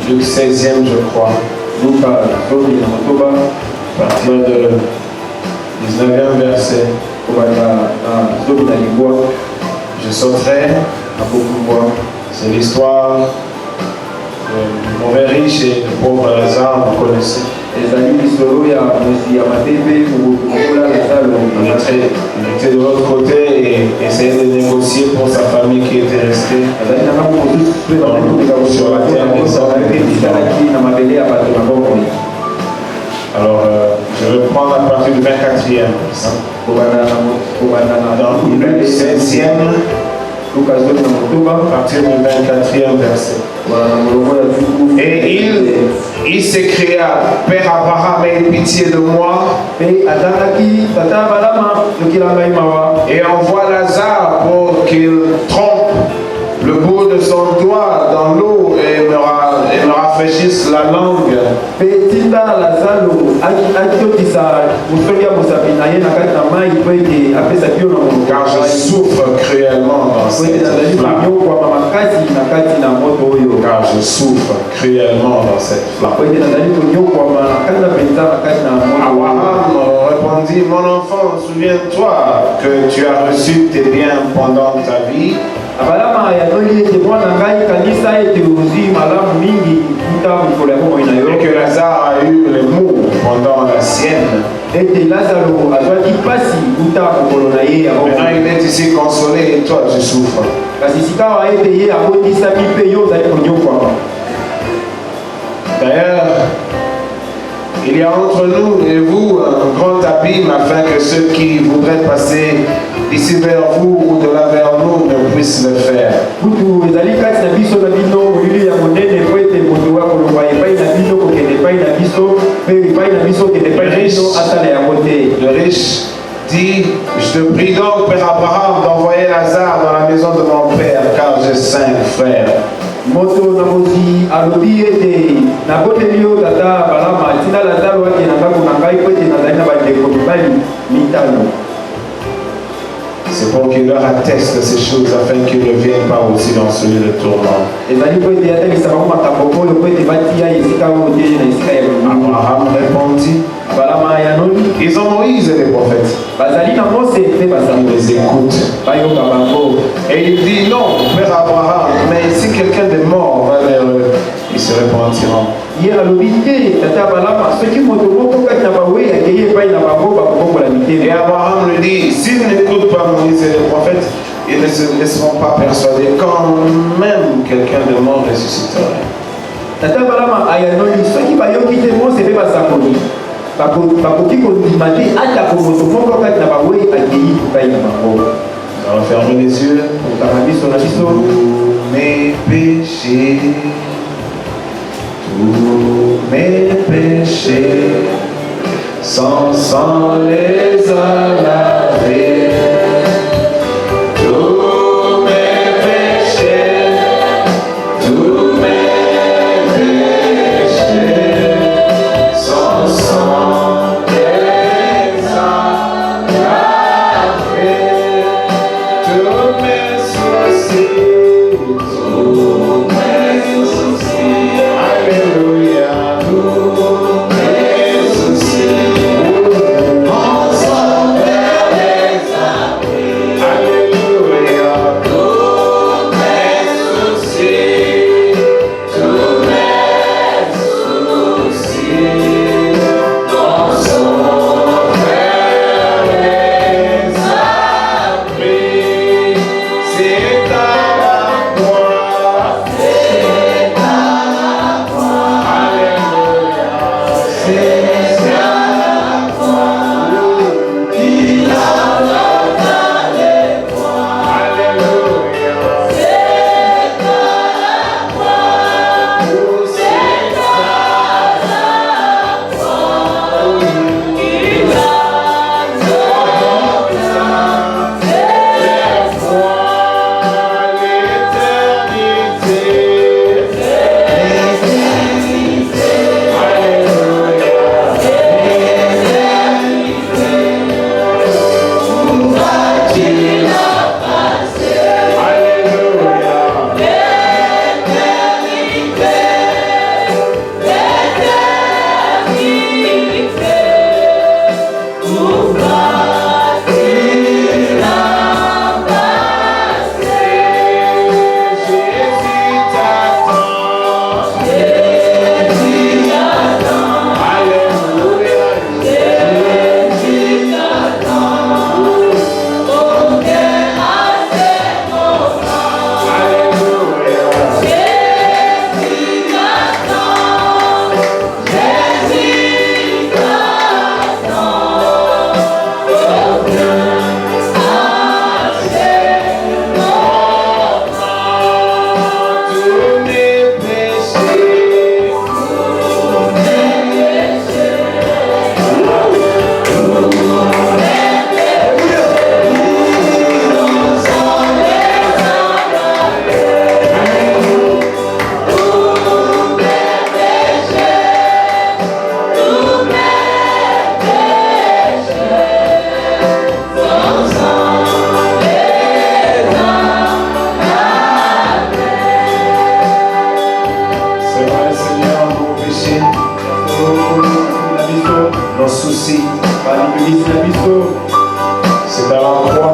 Luc 16e, je crois. À partir de 19e verset. Je sauterai à beaucoup. C'est l'histoire du mauvais riche et du pauvre Lazare, vous connaissez. Il était de l'autre côté et essayait de négocier pour sa famille qui était restée sur la terre des hommes. Alors, je vais prendre à partir du 24e. Dans Luc 16e, à partir du 24e verset. Et il s'écria, Père Abraham, aie pitié de moi et envoie Lazare pour qu'il trempe le bout de son doigt dans l'eau et me rafraîchisse la langue. Car je souffre cruellement dans cette flamme. Car je souffre cruellement dans cette flamme. Abraham répondit, mon enfant, souviens-toi que tu as reçu tes biens pendant ta vie. Et que Lazare a eu les maux pendant la sienne. Maintenant il est ici consolé et toi tu souffres. D'ailleurs, il y a entre nous et vous un grand abîme afin que ceux qui voudraient passer d'ici vers vous ou de là vers nous ne puissent le faire. Le riche dit, je te prie donc, Père Abraham, d'envoyer Lazare dans la maison de mon père, car j'ai 5 frères. C'est pour qu'il leur atteste ces choses afin qu'ils ne viennent pas aussi dans celui de tourment. Abraham répondit, ils ont Moïse et les prophètes. Ils les écoutent. Et il dit, non, Père Abraham, mais si quelqu'un de mort va vers eux, ils se repentiront. Et Abraham lui dit, s'ils n'écoutent pas Moïse et les prophètes, ils ne se laisseront pas persuader quand même quelqu'un de mort ressusciterait. On va fermer les yeux. Tous mes péchés, sans sang les a lavés. Tous mes péchés, sans sang les a lavés. Tous mes soucis, alléluia. Tous mes soucis, ensemble. péchés, nos soucis. C'est à la croix.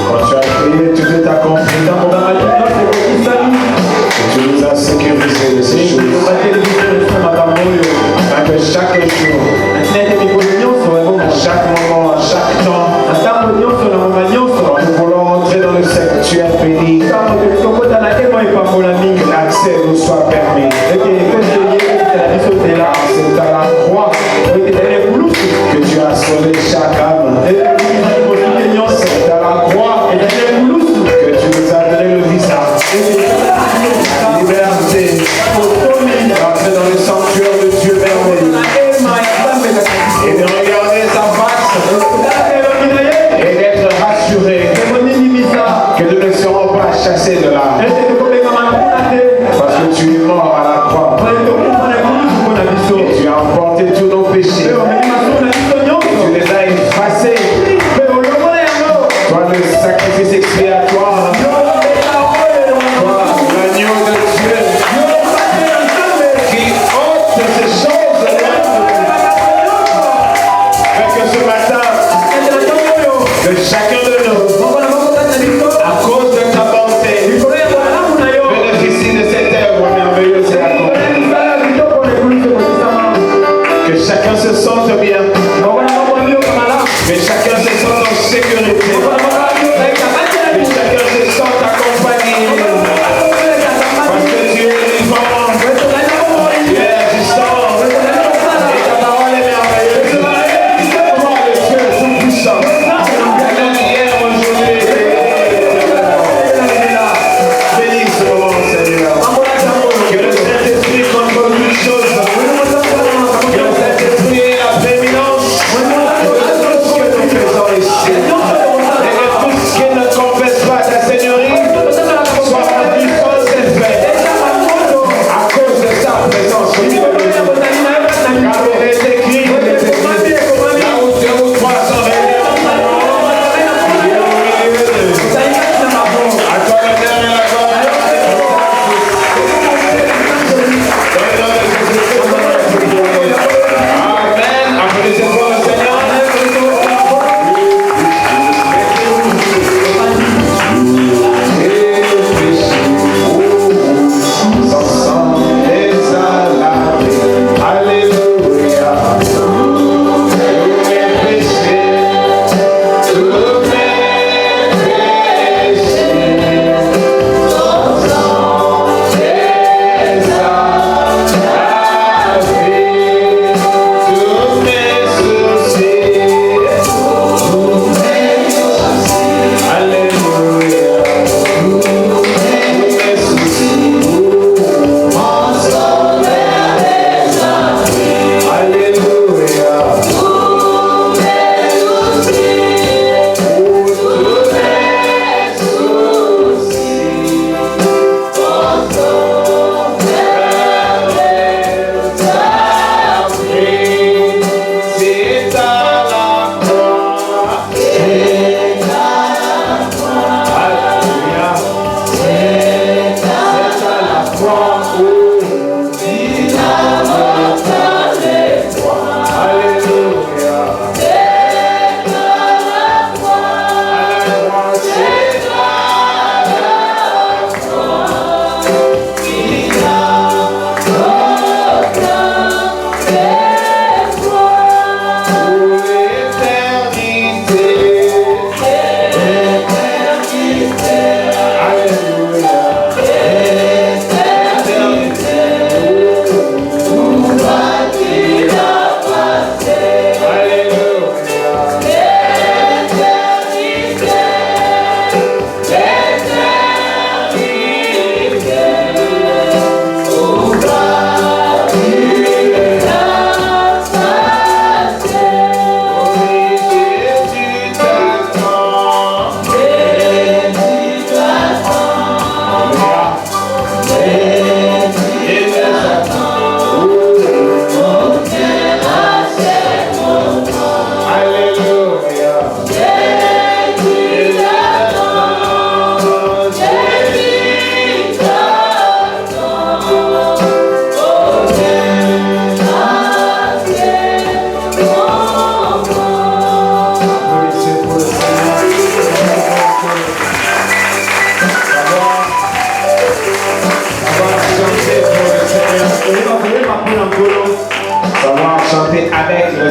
Quand tu as prié, tu veux t'accomplir. Tu nous as sécurisé de ces choses. Afin que chaque jour, à chaque moment, à chaque temps, quand nous voulons entrer dans le sanctuaire béni, que l'accès nous soit permis. C'est à la croix que tu as sauvé chaque âme. C'est à la croix que tu nous as donné le visa. La liberté d'entrer dans le sanctuaire de Dieu merveilleux et de regarder sa face et d'être rassuré que nous ne serons pas chassés de là. Parce que tu es mort à la croix et tu as emporté tous nos péchés. Tu les as effacés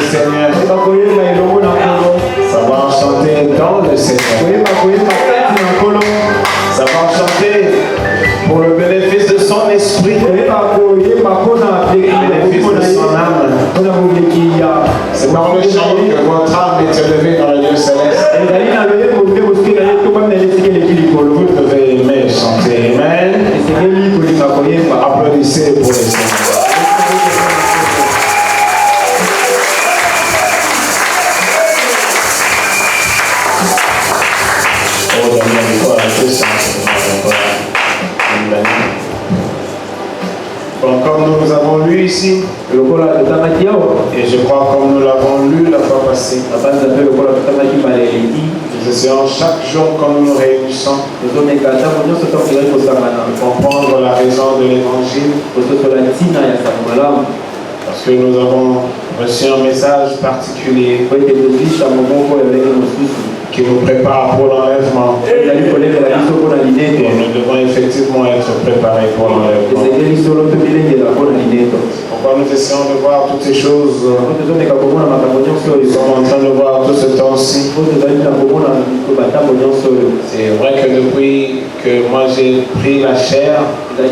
Seigneur. Savoir chanter dans le Seigneur. Savoir chanter pour le bénéfice de son esprit, le bénéfice de son âme. C'est dans le chant que votre âme est élevée dans le lieu céleste. Vous devez aimer chanter. Amen. Applaudissez pour le Seigneur. Bon, comme nous avons lu ici, et je crois comme nous l'avons lu la fois passée, nous essayons chaque jour quand nous nous réunissons de comprendre la raison de l'évangile, parce que nous avons reçu un message particulier qui nous prépare pour l'enlèvement. Et nous devons effectivement être préparés pour l'enlèvement. Pourquoi nous essayons de voir toutes ces choses? Nous sommes en train de voir tout ce temps-ci. C'est vrai que depuis que moi j'ai pris la chair, j'ai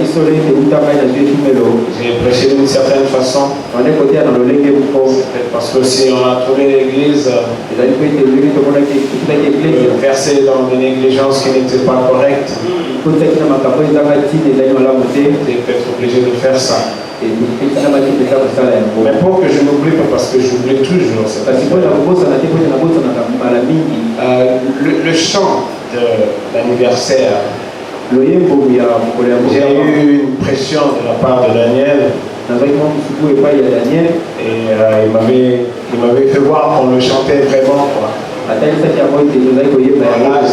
prêché d'une certaine façon. Parce que si on a trouvé l'église versé dans des négligences qui n'étaient pas correctes, on était peut-être obligé de faire ça. Mais pour que je n'oublie pas, parce que j'oublie toujours, le chant de l'anniversaire, j'ai eu une pression de la part de Daniel. Et il m'avait fait voir qu'on le chantait vraiment, quoi. Là, je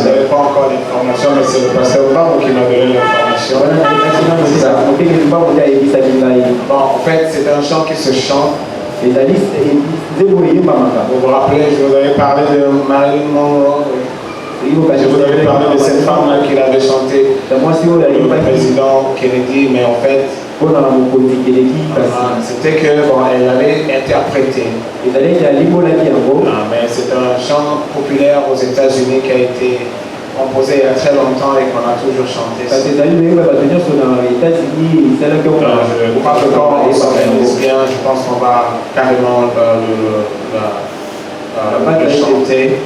n'avais pas encore l'information, mais c'est le pasteur Babo qui m'a donné l'information. Bon, en fait, c'est un chant qui se chante. Vous vous rappelez, je vous avais parlé de Marilyn Monroe. Je vous avais parlé de cette femme-là qui l'avait chanté, le président Kennedy, mais en fait, c'était que bon, elle l'avait interprété. Mais c'est un chant populaire aux États-Unis qui a été composé il y a très longtemps et qu'on a toujours chanté. Je crois que quand on s'organise bien, je pense qu'on va carrément le chanter.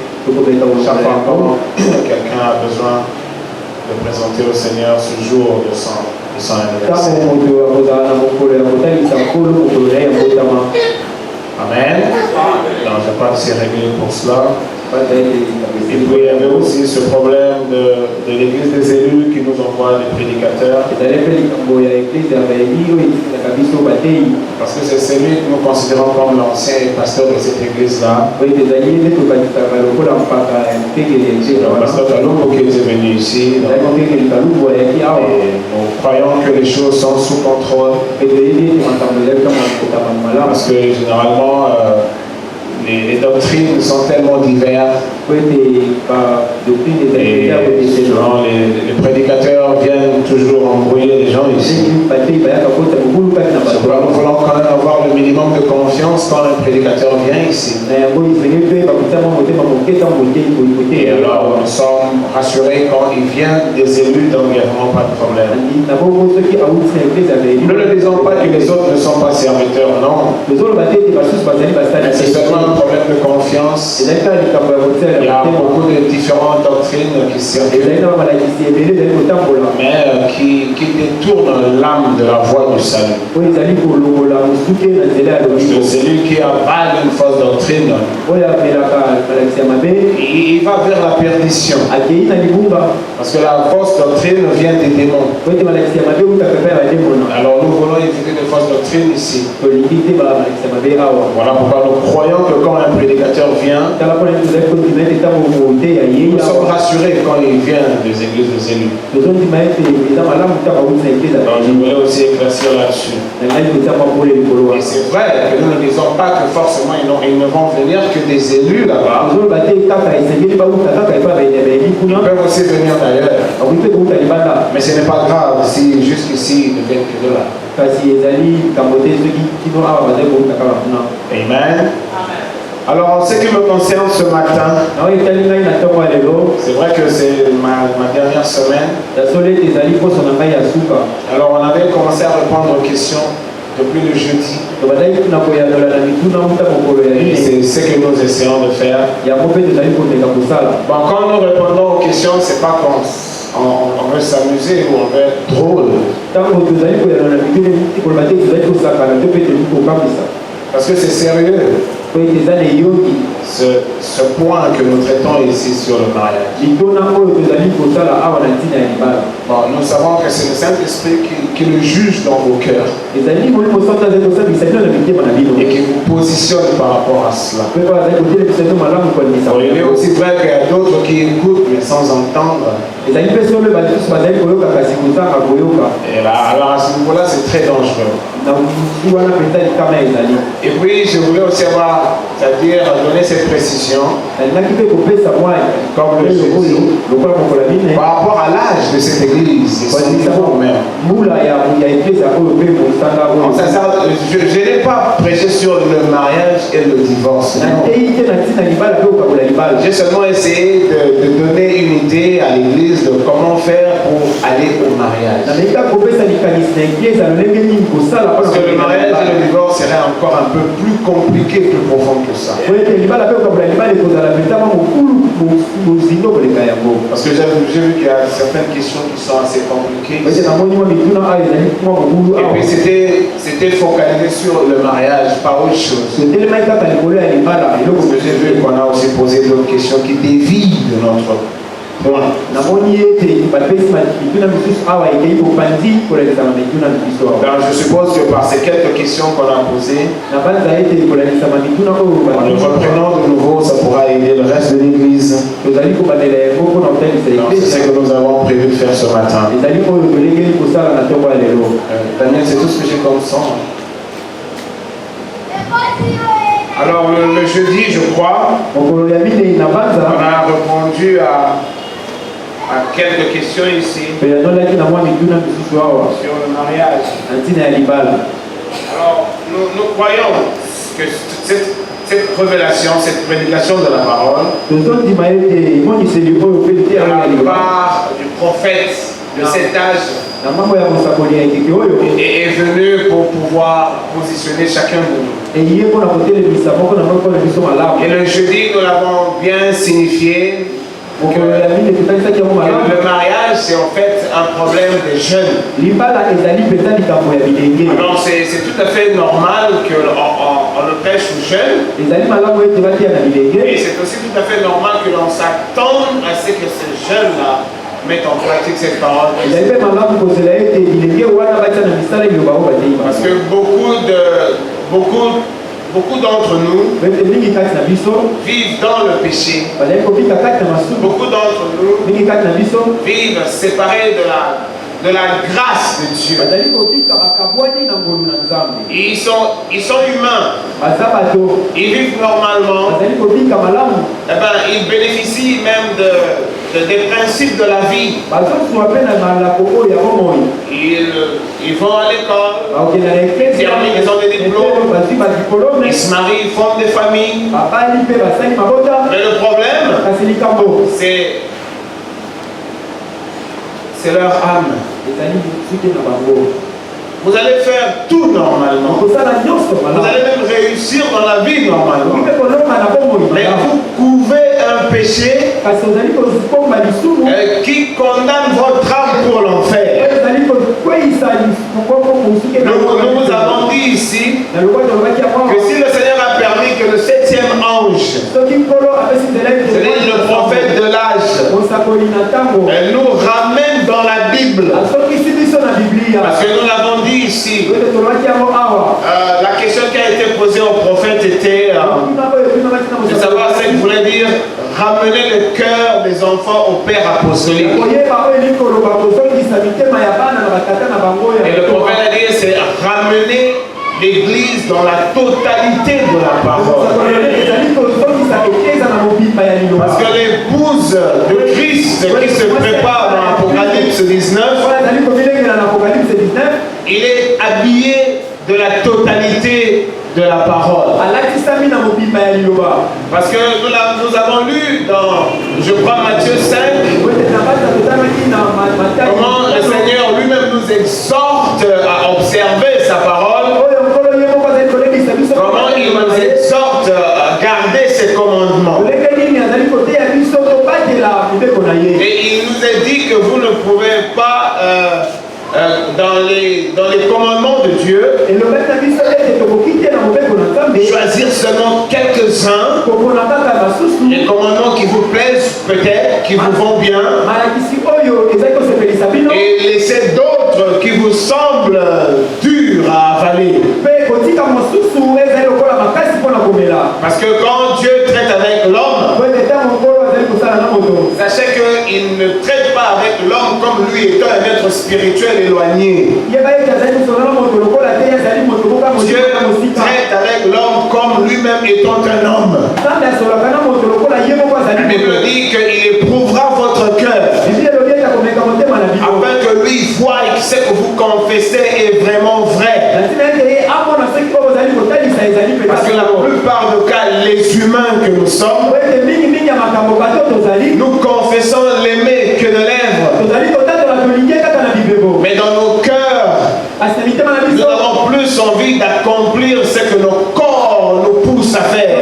Chaque fois que quelqu'un a besoin de présenter au Seigneur ce jour de son anniversaire. Amen. Donc, je crois que c'est réglé pour cela. Et puis il y avait aussi ce problème de l'église des élus qui nous envoie des prédicateurs. Parce que c'est celui que nous considérons comme l'ancien pasteur de cette église-là. Le pasteur Kalumbo qui est venu ici. Et nous croyons que les choses sont sous contrôle. Parce que généralement, les doctrines sont tellement diverses. Les prédicateurs viennent toujours embrouiller les gens ici. Nous voulons quand même avoir le minimum de confiance quand un prédicateur vient ici. Et alors nous sommes rassurés quand il vient des élus, donc il n'y a vraiment pas de problème. Ne le disons pas que les autres ne sont pas serviteurs, non. C'est seulement un problème de confiance. Il y a beaucoup de différentes doctrines qui circulent, mais qui détournent l'âme de la voie du salut. Celui qui avale une fausse doctrine, il va vers la perdition. Parce que la fausse doctrine vient des démons. Alors nous voulons éviter de fausses doctrines ici. Voilà pourquoi nous croyons que quand un prédicateur vient, nous sommes rassurés quand il vient des églises des élus. Donc je voulais aussi éclaircir là-dessus. Et c'est vrai que nous ne disons pas que forcément ils ne vont venir que des élus là-bas. Ils peuvent aussi venir d'ailleurs. Mais ce n'est pas grave si jusqu'ici ils ne viennent que de là. Amen. Alors, en ce qui me concerne ce matin, c'est vrai que c'est ma dernière semaine. Alors, on avait commencé à répondre aux questions depuis le jeudi. Et c'est ce que nous essayons de faire. Bon, quand nous répondons aux questions, c'est pas qu'on veut s'amuser ou on veut être drôle. Parce que c'est sérieux. Ce point que nous traitons ici sur le mariage. Bon, nous savons que c'est le Saint-Esprit qui le juge dans vos cœurs et qui vous positionne par rapport à cela. Bon, il est aussi vrai qu'il y a d'autres qui écoutent mais sans entendre. Et là, alors à ce niveau-là, c'est très dangereux. Et puis, je voulais aussi avoir, c'est-à-dire donner cette précision, comme le jeudi, par rapport à l'âge de cette église, et son niveau même. Je n'ai pas prêché sur le mariage et le divorce. J'ai seulement essayé de donner une idée à l'église de comment faire pour aller au mariage. Parce que le mariage et le divorce serait encore un peu plus compliqué, plus profond que ça. Parce que j'ai vu qu'il y a certaines questions qui sont assez compliquées. Et puis c'était focalisé sur le mariage, pas autre chose. Parce que j'ai vu qu'on a aussi posé d'autres questions qui dévient de notre point. Alors, je suppose que par ces quelques questions qu'on a posées, en le reprenant de nouveau, ça pourra aider le reste de l'église. C'est ce que nous avons prévu de faire ce matin. Daniel, c'est tout ce que j'ai comme son. Alors le jeudi, je crois, on a répondu à quelques questions ici sur le mariage. Alors, nous croyons que cette révélation, cette prédication de la parole, de la part du prophète de cet âge, est venu pour pouvoir positionner chacun de nous. Et le jeudi, nous l'avons bien signifié. Le mariage, c'est en fait un problème des jeunes. Alors c'est tout à fait normal qu'on le prêche aux jeunes. Et c'est aussi tout à fait normal que l'on s'attende à ce que ces jeunes-là mettent en pratique cette parole. Parce que beaucoup d'entre nous vivent dans le péché. Beaucoup d'entre nous vivent séparés de la grâce de Dieu. Ils sont humains. Ils vivent normalement. Eh ben, ils bénéficient même des principes de la vie. Ils vont à l'école, ils terminent, ils ont des diplômes, ils se marient, ils font des familles. Mais le problème, c'est leur âme. Vous allez faire tout normalement. Vous allez même réussir dans la vie normalement. Mais vous couvez un péché qui condamne votre âme pour l'enfer. Nous vous avons dit ici que si le Seigneur a permis que le 7e ange, c'est le prophète de l'âge, nous ramène dans la Bible. Parce que nous l'avons dit ici, la question qui a été posée au prophète était de savoir ce qu'il voulait dire ramener le cœur des enfants au Père apostolique. Et le prophète a dit c'est ramener l'Église dans la totalité de la parole. Parce que l'épouse de Christ qui se prépare dans l'Apocalypse 19, il est habillé de la totalité de la parole. Parce que nous avons lu dans, je crois, Matthieu 5, comment le Seigneur lui-même nous exhorte à observer sa parole, comment il nous exhorte à garder ses commandements. Et il nous a dit que vous ne pouvez pas, dans les commandements de Dieu, choisir seulement quelques-uns, les commandements qui vous plaisent peut-être, qui vous vont bien, et laisser d'autres qui vous semblent durs à avaler. Parce que quand Dieu traite avec l'homme, sachez qu'il ne traite pas avec l'homme comme lui étant un être spirituel éloigné. Dieu traite avec l'homme comme lui-même étant un homme. La Bible dit qu'il éprouvera votre cœur afin que lui voie et qu'il sait que vous confessez est vraiment vrai. Parce que la plupart des cas, les humains que nous sommes, nous confessons l'aimer que de lèvres. Mais dans nos cœurs, nous avons plus envie d'accomplir ce que nos corps nous poussent à faire.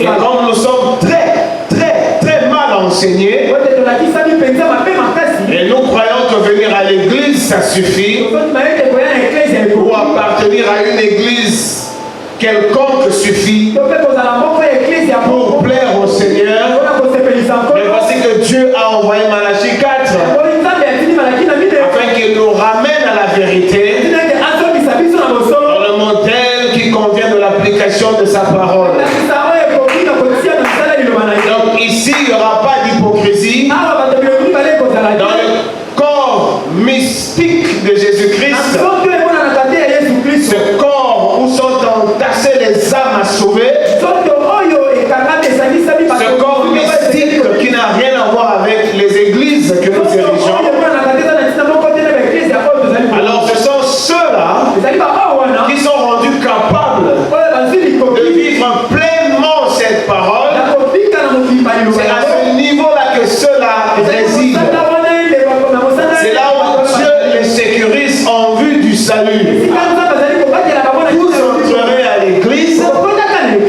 Et comme nous sommes très mal enseignés, et nous croyons que venir à l'église ça suffit, ou appartenir à une église quelconque suffit pour plaire au Seigneur. Mais voici que Dieu a envoyé Malachie 4 afin qu'il nous ramène à la vérité dans le modèle qui convient de l'application de sa parole. Donc ici il n'y aura pas d'hypocrisie. Dans le corps mystique de Jésus-Christ, ce corps où sont entassées les âmes à sauver, ce corps mystique qui n'a rien à voir avec les églises que nous dirigeons. Alors ce sont ceux-là qui sont rendus capables de vivre pleinement cette parole. C'est à ce niveau-là que ceux-là résident. C'est là où Dieu les sécurise en vue du salut. Vous entrerez à l'église,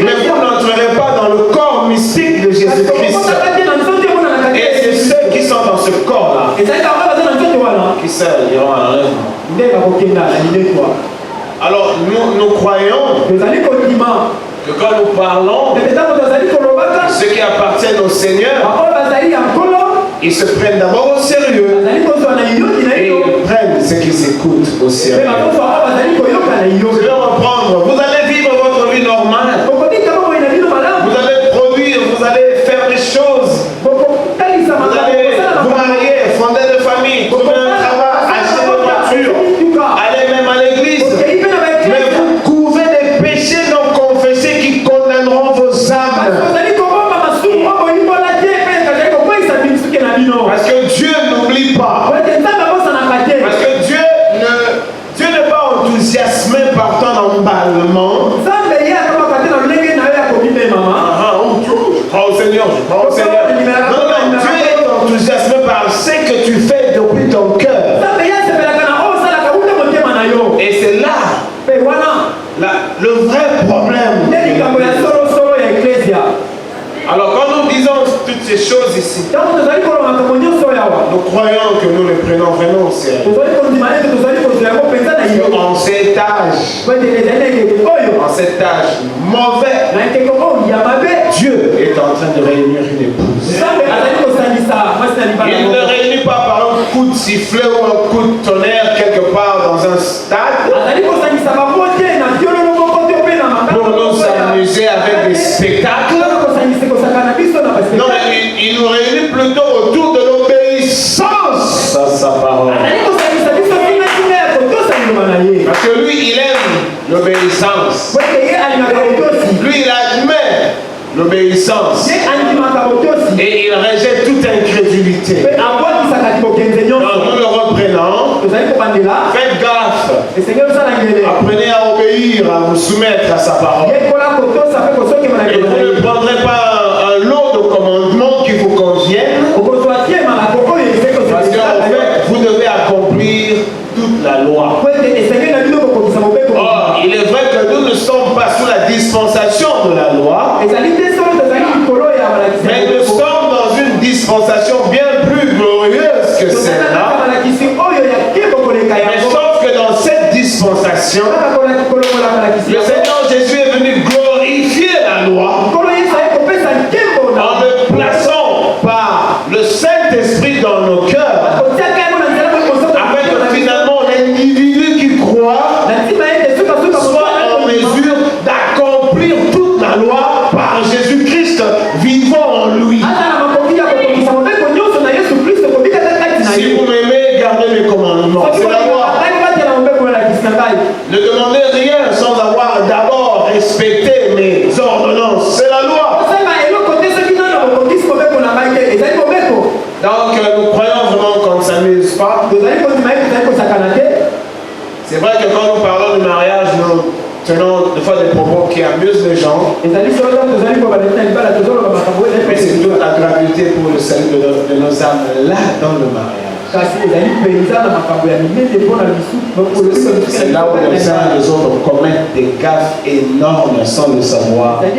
mais vous n'entrerez pas dans le corps mystique de Jésus-Christ. Et c'est ceux qui sont dans ce corps-là qui seuls iront à l'enlèvement. Alors nous croyons que quand nous parlons de ceux qui appartiennent au Seigneur, ils se prennent d'abord au sérieux et ils prennent ce qui s'écoute au sérieux. Je vais reprendre. Vous allez vivre votre vie normale. Vous allez produire, vous allez faire des choses. Vous allez vous marier, fonder des familles, trouver un travail, acheter des voitures, aller même à l'église. Mais vous couvez des péchés non confessés qui condamneront vos âmes. Parce que Dieu n'oublie pas. Parce que Dieu n'est pas enthousiasmé par ton emballement. Je crois au Seigneur, je crois au Seigneur. Non, Dieu est enthousiasmé par ce que tu fais depuis ton cœur. Et c'est là le vrai problème. Alors quand nous disons toutes ces choses ici, nous croyons que nous les prenons vraiment au sérieux. En cet âge mauvais, Dieu est en train de réunir une épouse. Il ne réunit pas par un coup de sifflet ou un coup de tonnerre quelque part dans un stade pour nous amuser avec des spectacles. Non, mais il nous réunit plutôt autour de l'obéissance à sa parole. Parce que lui, il aime l'obéissance. Lui, il admet l'obéissance. Et il rejette toute incrédulité. Donc nous le reprenons. Faites gaffe. Apprenez à obéir, à vous soumettre à sa parole. Et vous ne prendrez pas un lot de commandements qui vous conviennent. Parce qu'en fait, vous devez accomplir toute la loi. Or, il est vrai que nous ne sommes pas sous la dispensation de la loi, mais nous sommes dans une dispensation bien plus glorieuse que celle-là. Mais sauf que dans cette dispensation, le Seigneur Jésus est venu glorifier la loi en le plaçant par le Saint-Esprit dans nos cœurs, afin que finalement l'individu qui croit soit en mesure d'accomplir toute la loi par Jésus-Christ vivant en lui. Si vous m'aimez, gardez mes commandements. C'est la loi. Ne demandez rien sans avoir d'abord respecté mes ordonnances. C'est la loi. Donc nous croyons vraiment qu'on ne s'amuse pas. C'est vrai que quand nous parlons du mariage, nous tenons des fois des propos qui amusent les gens. Mais c'est toute la gravité pour le salut de nos âmes là dans le mariage. C'est là où les uns et les autres commettent des gaffes énormes sans le savoir. Et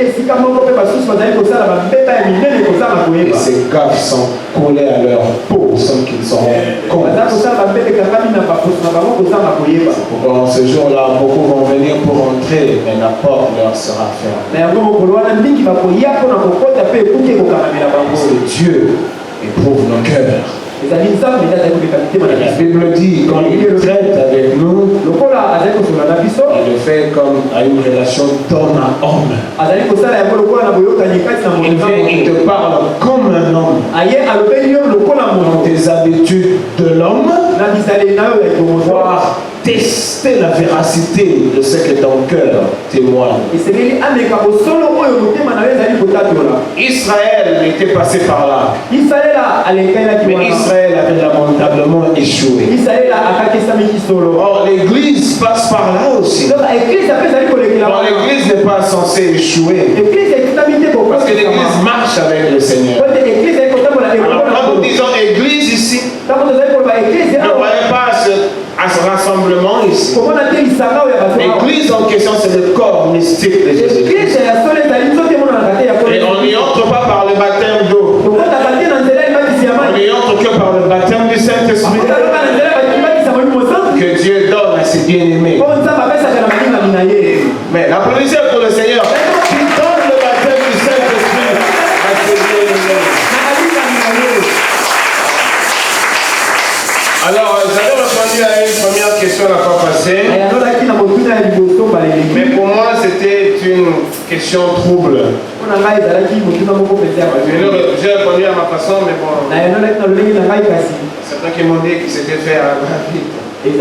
ces gaffes sont collées à leur peau sans qu'ils s'en rendent compte. Pourquoi en ce jour-là, beaucoup vont venir pour entrer, mais la porte leur sera fermée. Parce que Dieu éprouve nos cœurs. La Bible dit, quand il traite avec nous, il le fait comme à une relation d'homme à homme. Il vient, il te parle comme un homme. Dans tes habitudes de l'homme, voir tester la véracité de ce que ton cœur témoigne. Israël était passé par là. Mais Israël avait lamentablement échoué. Or, l'Église passe par là aussi. Or, l'Église n'est pas censée échouer. Parce que l'Église marche avec le Seigneur. Alors, quand nous disons Église ici, ne voyez pas à ce rassemblement ici. L'église en question, c'est le corps mystique de Jésus. Et on n'y entre pas par le baptême d'eau. On n'y entre que par le baptême du Saint-Esprit que Dieu donne à ses bien-aimés. Mais l'applaudissez pour le Seigneur qui donne le baptême du Saint-Esprit à ses bien-aimés. Alors, j'avais répondu à une première question la fois passée. Mais pour moi, c'était une question trouble. J'ai répondu à ma façon, mais bon. Certains qui m'ont dit que c'était fait à la vite. Et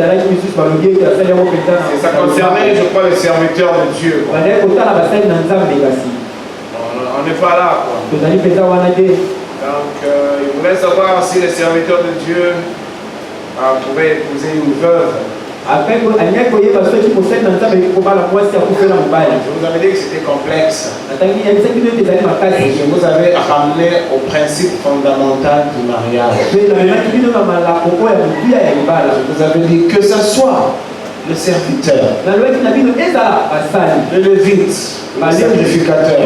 ça concernait, je crois, les serviteurs de Dieu. On n'est pas là, quoi. Donc, il voulait savoir si les serviteurs de Dieu pouvaient épouser une veuve. Je vous avais dit que c'était complexe. Et je vous avais ramené au principe fondamental du mariage. Je vous avais dit que ce soit le serviteur, le lévite, le sacrificateur,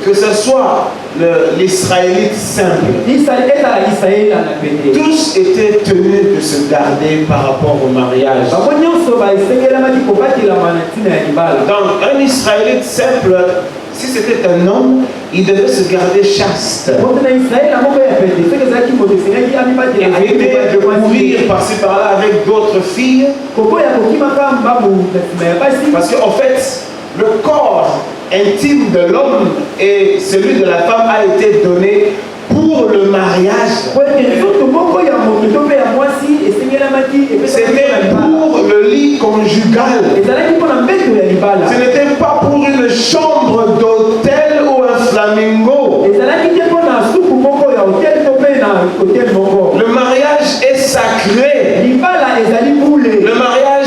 que ce soit l'Israélite simple, tous étaient tenus de se garder par rapport au mariage. Donc un Israélite simple, si c'était un homme, il devait se garder chaste. Éviter de courir par-ci par-là avec d'autres filles. Parce qu'en fait, le corps intime de l'homme et celui de la femme a été donné pour le mariage. C'était pour le lit conjugal. Ce n'était pas pour une chambre d'hôtel ou un flamingo. Le mariage est sacré. Le mariage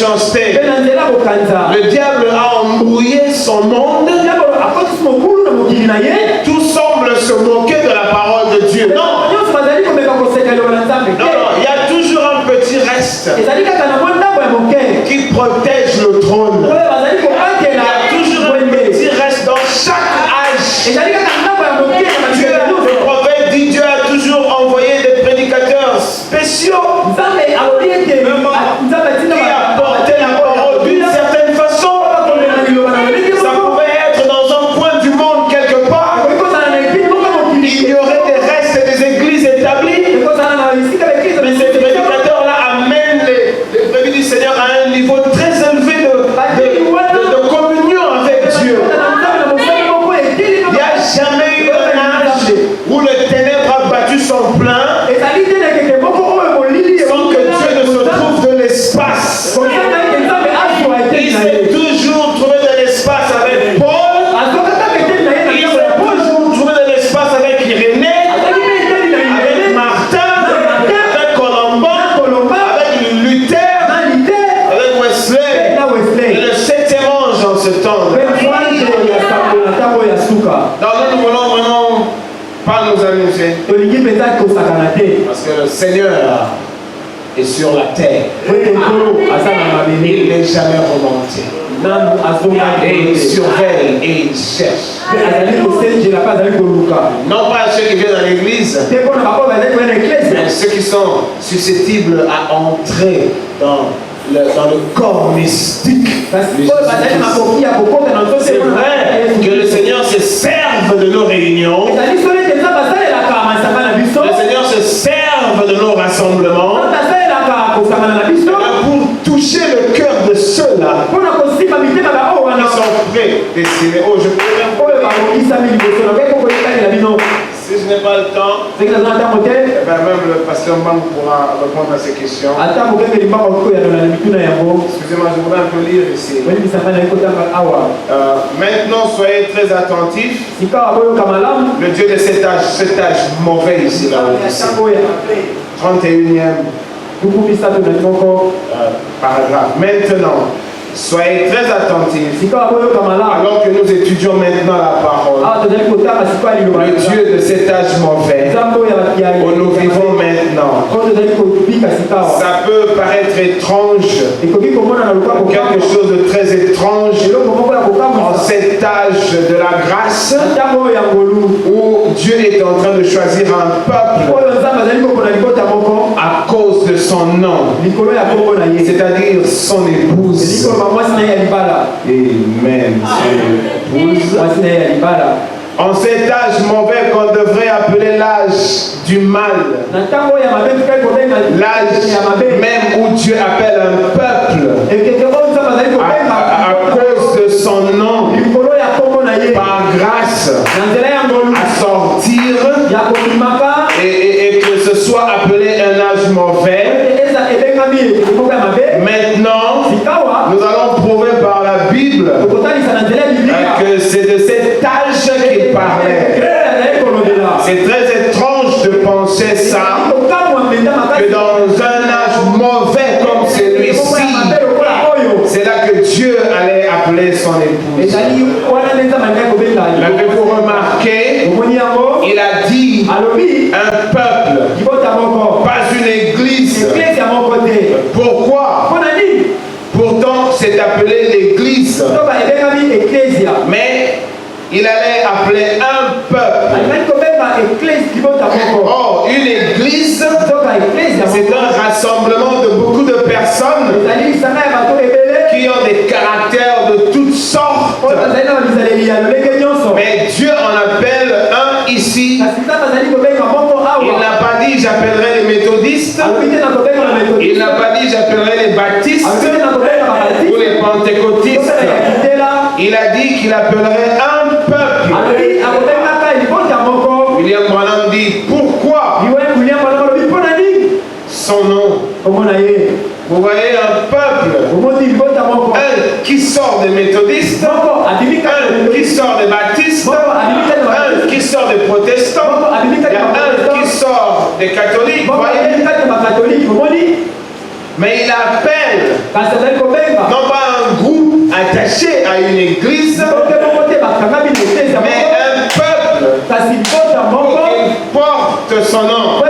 méchanceté. Le diable a embrouillé son monde. Tout semble se moquer de la parole de Dieu. Non, il y a toujours un petit reste qui protège le trône. Il y a toujours un petit reste dans chaque âge. Le prophète dit Dieu a toujours envoyé des prédicateurs spéciaux qui apportaient la parole d'une certaine façon. Ça pouvait être dans un coin du monde quelque part. Il y aurait des restes des églises établies. Mais ces prédicateurs-là amènent les brebis du Seigneur à un niveau très élevé de communion avec Dieu. Il n'y a jamais eu un âge où le ténèbre a battu son plein sans que Dieu ne se trouve de l'espace. Il s'est toujours trouvé de l'espace avec Paul. Il s'est toujours trouvé de l'espace avec Irénée, avec Martin, avec Colomban, avec Luther, avec Wesley. Et le 7e ange en ce temps. Donc nous voulons vraiment pas nous amuser. Parce que le Seigneur est sur la terre. Il n'est jamais remonté. Et il surveille et il cherche. Non pas ceux qui viennent à l'église, mais ceux qui sont susceptibles à entrer dans le corps mystique. C'est vrai que le Seigneur se serve de nos réunions. Le Seigneur se serve de nos rassemblements pour toucher le cœur de ceux-là qui sont prêts d'essayer. Oh, je peux si je n'ai pas le temps, même le pasteur Mbang pourra répondre à ces questions. Excusez-moi, je voudrais un peu lire ici. Maintenant, soyez très attentifs. Le Dieu de cet âge mauvais ici, là, 31e paragraphe. Maintenant, soyez très attentifs alors que nous étudions maintenant la parole. Le Dieu de cet âge mauvais où nous vivons maintenant. Ça peut paraître étrange, quelque chose de très étrange en cet âge de la grâce où Dieu est en train de choisir un peuple à cause de son nom, c'est-à-dire son épouse. Amen. En cet âge mauvais qu'on devrait appeler l'âge du mal, l'âge même où Dieu appelle un peuple à cause de son nom, par grâce, à sortir et que ce soit appelé un âge mauvais. Maintenant, nous allons prouver par la Bible que c'est de cet âge qu'il parlait. C'est très étrange de penser ça, que dans un âge mauvais comme celui-ci, c'est là que Dieu allait appeler son épouse. L'avez-vous remarqué? Il a dit un peuple, pas une église. Pourquoi? Pourtant, c'est appelé l'église. Mais il allait appeler un peuple. Or, une église, c'est un rassemblement de beaucoup de personnes qui ont des caractères de toutes sortes. Mais Dieu en appelle un ici. Il n'a pas dit j'appellerai les méthodistes. Il n'a pas dit j'appellerai les baptistes ou les pentecôtistes. Il a dit qu'il appellerait un peuple. William Branham dit pourquoi son nom. Vous voyez un peuple, un qui sort des méthodistes, un qui sort des baptistes, un qui sort des protestants, il y a un qui sort des catholiques. Voyez? Mais il appelle non pas un groupe attaché à une église, mais un peuple qui porte son nom.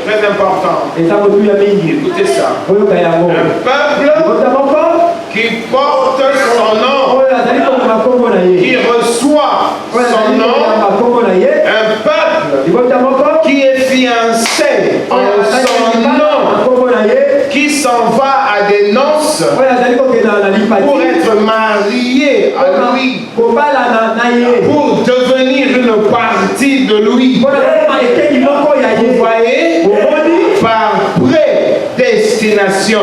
Très important. Écoutez ça. Un peuple qui porte son nom, qui reçoit son nom, un peuple qui est fiancé en son nom, qui s'en va à des noces pour être marié à lui, pour devenir une partie de lui. Vous voyez, par prédestination.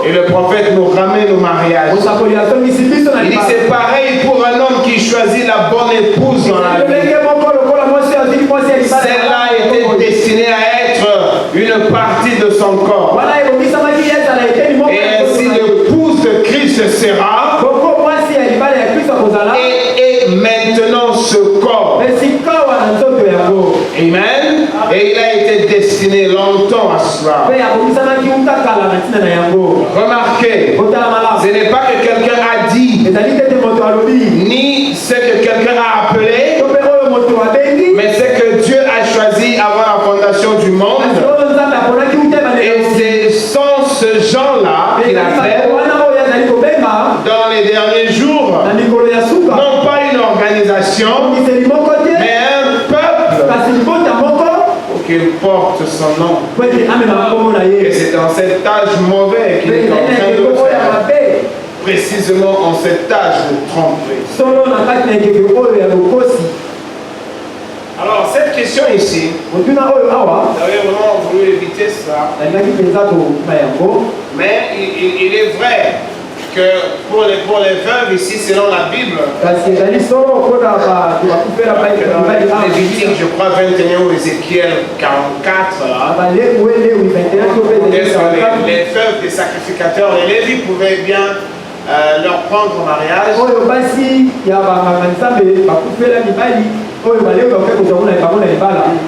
Et le prophète nous ramène au mariage. Il dit c'est pareil pour un homme qui choisit la bonne épouse dans la vie. Celle-là était destinée à être une partie de son corps. Et ainsi l'épouse de Christ sera et maintenant ce corps. Amen. Et il a été destiné longtemps à cela. Remarquez, ce n'est pas que quelqu'un a dit, ni ce que quelqu'un a appelé, mais c'est que Dieu a choisi avant la fondation du monde. Et ce sont ce gens-là qu'il a fait dans les derniers jours. Non pas une organisation, mais un peuple pour qu'il porte son nom. Et c'est dans cet âge mauvais qu'il est en train de le faire. Précisément en cet âge de tromperie. Alors cette question ici, j'avais vraiment voulu éviter ça. Mais il est vrai que pour les veuves ici, selon la Bible, Lévitique, je crois 21 ou Ézéchiel 44, les veuves des sacrificateurs, les Lévites pouvaient bien leur prendre en mariage.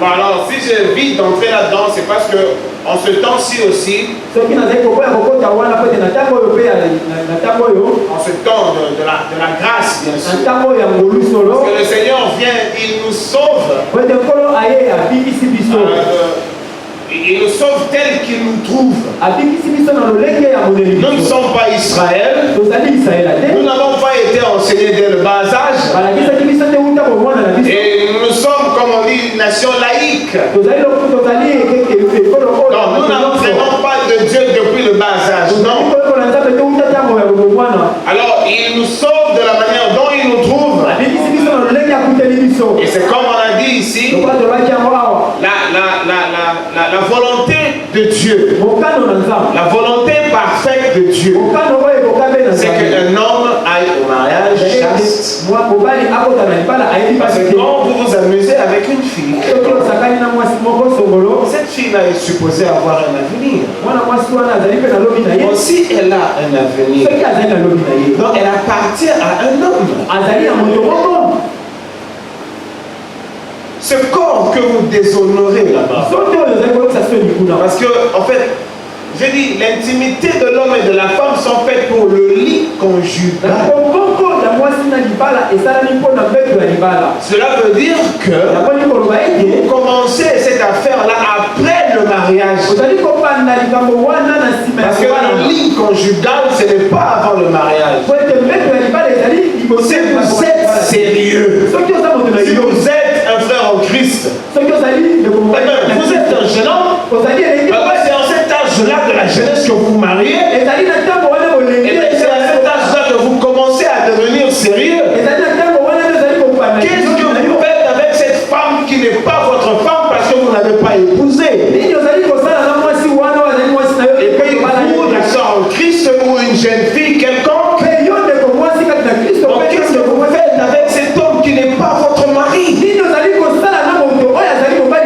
Alors si j'évite d'entrer là-dedans, c'est parce que en ce temps-ci aussi, en ce temps de la grâce, bien sûr, parce que le Seigneur vient, il nous sauve. Il nous sauve tel qu'il nous trouve. Nous ne sommes pas Israël. Nous n'avons pas été enseignés dès le bas âge. Et nous sommes, comme on dit, une nation laïque. Non, nous n'avons vraiment pas de Dieu depuis le bas âge. Non. Alors, il nous sauve de la manière dont il nous trouve. Et c'est comme on a dit ici, la volonté de Dieu, la volonté parfaite de Dieu, c'est qu'un homme aille au mariage chaste. Parce que quand vous vous amusez avec une fille, cette fille-là est supposée avoir un avenir. Aussi, elle a un avenir. Donc, elle appartient à un homme. Ce corps que vous déshonorez là-bas. Parce que, en fait, j'ai dit, l'intimité de l'homme et de la femme sont faites pour le lit conjugal. Cela veut dire que vous commencez cette affaire-là après le mariage. Parce que le lit conjugal, ce n'est pas avant le mariage. Si vous êtes sérieux, si vous êtes un frère en Christ, vous êtes un jeune homme, c'est en cet âge-là de la jeunesse que vous vous mariez, et c'est à cet âge-là que vous commencez à devenir sérieux. Qu'est-ce que vous faites avec cette femme qui n'est pas votre femme parce que vous n'avez pas épousé? Et puis vous, la sœur en Christ ou une jeune fille quelconque, qu'est-ce que vous faites avec cet homme qui n'est pas votre mari?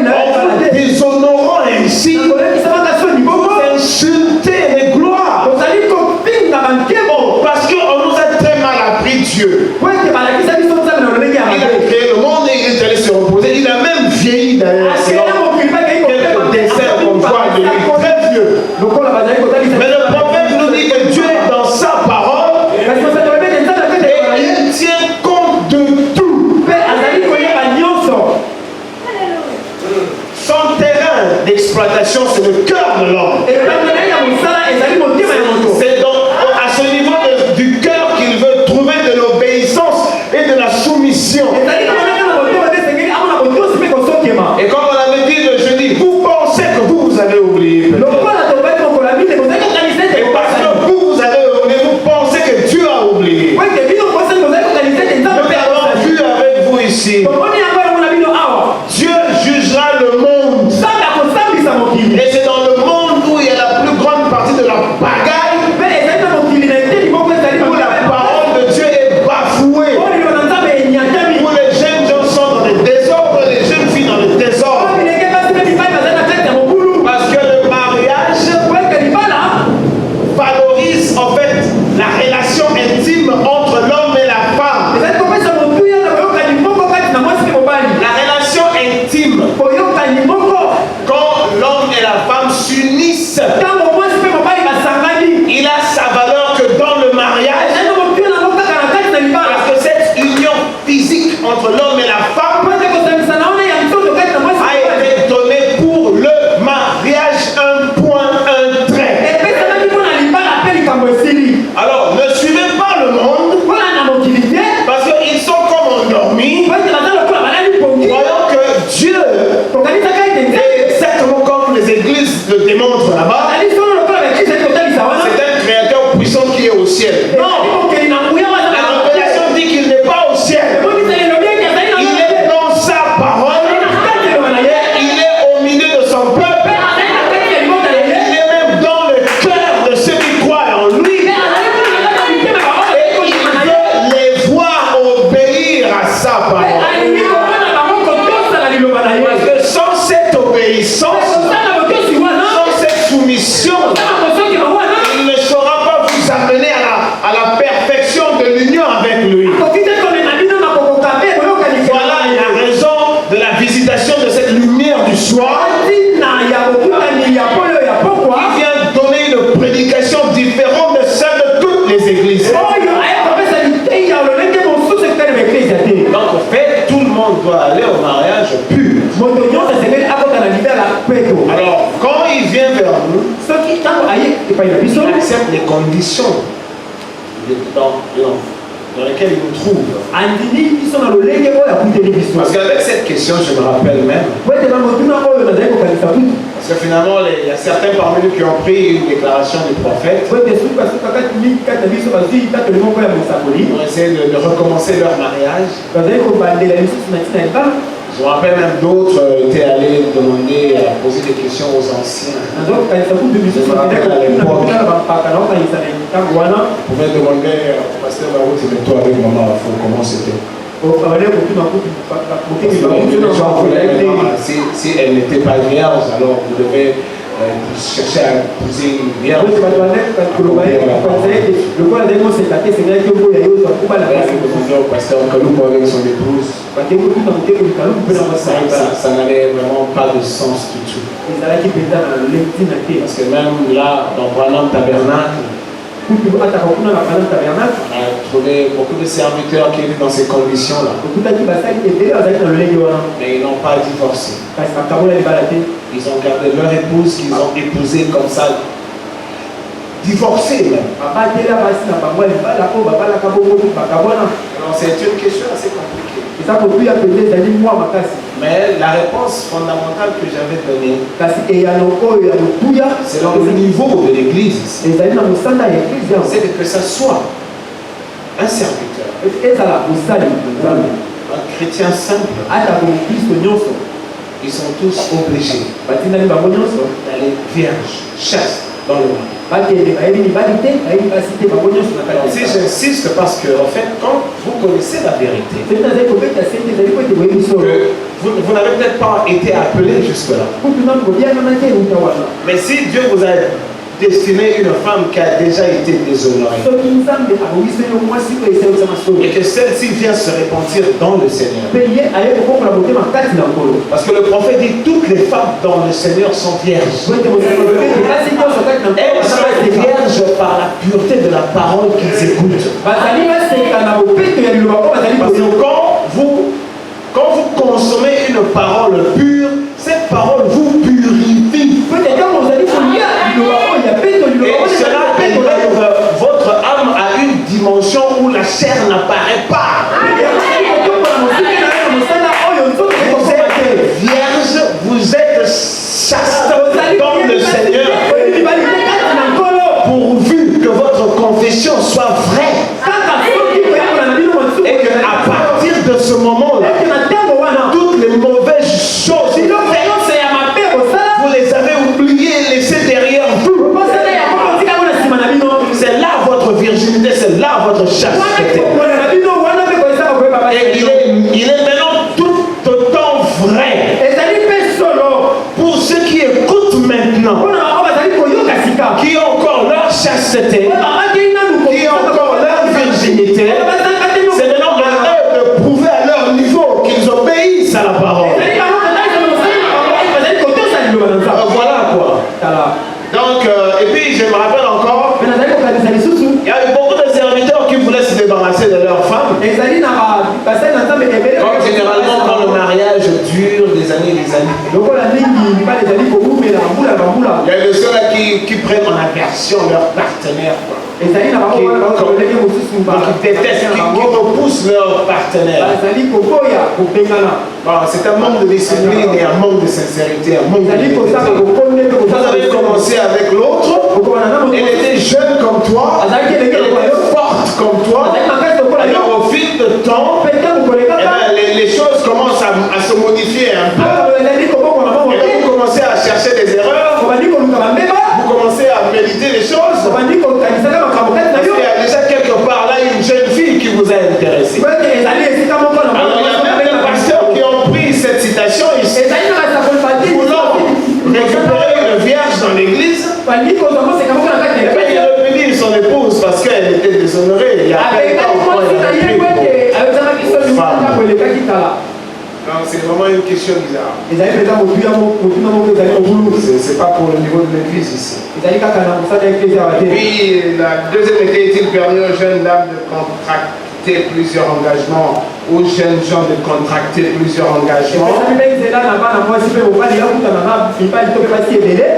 En vous déshonorant ainsi, vous insultez les gloires. doit aller au mariage pur. Alors, quand il vient vers nous, il accepte les conditions dans lesquelles il nous trouve. Parce qu'avec cette question, je me rappelle même. Parce que finalement, il y a certains parmi nous qui ont pris une déclaration du prophète pour essayer de recommencer leur mariage. Je me rappelle même d'autres étaient allés demander, poser des questions aux anciens. Je me rappelle à l'époque, on pouvait demander au pasteur Barout, mais toi avec maman, comment c'était? Si elle n'était pas vierge, alors vous devez chercher à épouser une vierge. Pasteur Kalou avec son épouse, ça n'avait vraiment pas de sens du tout. Parce que même là, dans Branham Tabernacle, on a trouvé beaucoup de serviteurs qui étaient dans ces conditions-là. Mais ils n'ont pas divorcé. Ils ont gardé leur épouse qu'ils ont épousée comme ça. Divorcée même. Alors c'est une question assez compliquée. Mais la réponse fondamentale que j'avais donnée, selon le niveau de l'église, c'est que ce soit un serviteur, un chrétien simple, ils sont tous obligés d'aller vierges, chastes dans le monde. Si j'insiste parce que en fait, quand vous connaissez la vérité, vous n'avez peut-être pas été appelé jusque-là. Mais si Dieu vous a destiné une femme qui a déjà été déshonorée et que celle-ci vient se repentir dans le Seigneur, parce que le prophète dit toutes les femmes dans le Seigneur sont vierges. Elles sont vierges par la pureté de la parole qu'ils écoutent. Parce que quand vous consommez une parole pure, cette parole vous purifie. Et cela élève votre âme à une dimension où la chair n'apparaît pas. Vous êtes vierge, vous êtes chaste dans le Seigneur, pourvu que votre confession soit vraie. Et qu'à partir de ce moment-là, toutes les mauvaises choses, vous les avez oubliées, laissées derrière vous. C'est là votre virginité, c'est là votre chasteté. Et il est maintenant tout autant vrai pour ceux qui écoutent maintenant, qui ont encore leur chasteté, qui ont encore leur virginité. C'est maintenant à eux de prouver à leur niveau qu'ils obéissent à la parole. Voilà quoi. Donc, et puis je me rappelle encore, il y a eu beaucoup de serviteurs qui voulaient se débarrasser de leurs femmes. Comme généralement quand le mariage dure des années et des années. Il y a de ceux-là qui prennent en aversion leur partenaire. Qui détestent, qui repoussent leur partenaire. Bon, c'est un manque de discipline et un manque de sincérité, un manque de vérité. Vous avez commencé avec l'autre, elle était jeune comme toi, elle était forte comme toi, alors au fil de temps, les choses commencent à se modifier un peu. Et vous commencez à chercher des erreurs, vous commencez à méditer les choses. Parce qu'il y a déjà quelque part là une jeune fille qui vous a intéressé. Alors il y a même des pasteurs qui ont pris cette citation ici, voulant récupérer une vierge dans l'église, et puis il repunit son épouse parce qu'elle était déshonorée. Il y a non, c'est vraiment une question bizarre. C'est pas pour le niveau de l'église ici. Et puis la deuxième était, est-il permis aux jeunes dames de contracter plusieurs engagements, aux jeunes gens de contracter plusieurs engagements.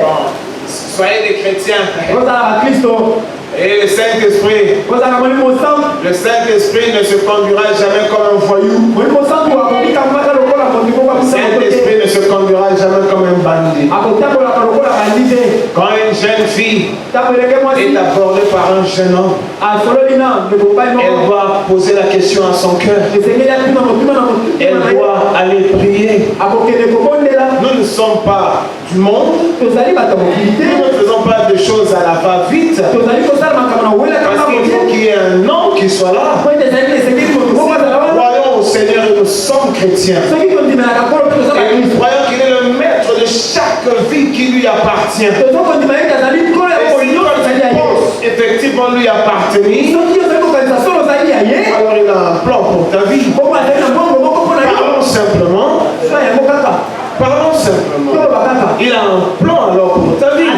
Bon, soyez des chrétiens. Et le Saint-Esprit ne se conduira jamais comme un voyou. Le Saint-Esprit ne se conduira jamais comme un bandit. Quand une jeune fille est abordée par un jeune homme, elle doit poser la question à son cœur. Elle doit aller prier. Nous ne sommes pas du monde. Nous ne faisons pas de choses à la va-vite. Parce qu'il faut qu'il y ait un homme qui soit là. Croyons au Seigneur et nous sommes chrétiens. Et nous croyons qu'il est le maître de chaque vie qui lui appartient. Et si effectivement lui appartenir, alors il a un plan pour ta vie. Parlons simplement. Parlons simplement. Il a un plan alors pour ta vie.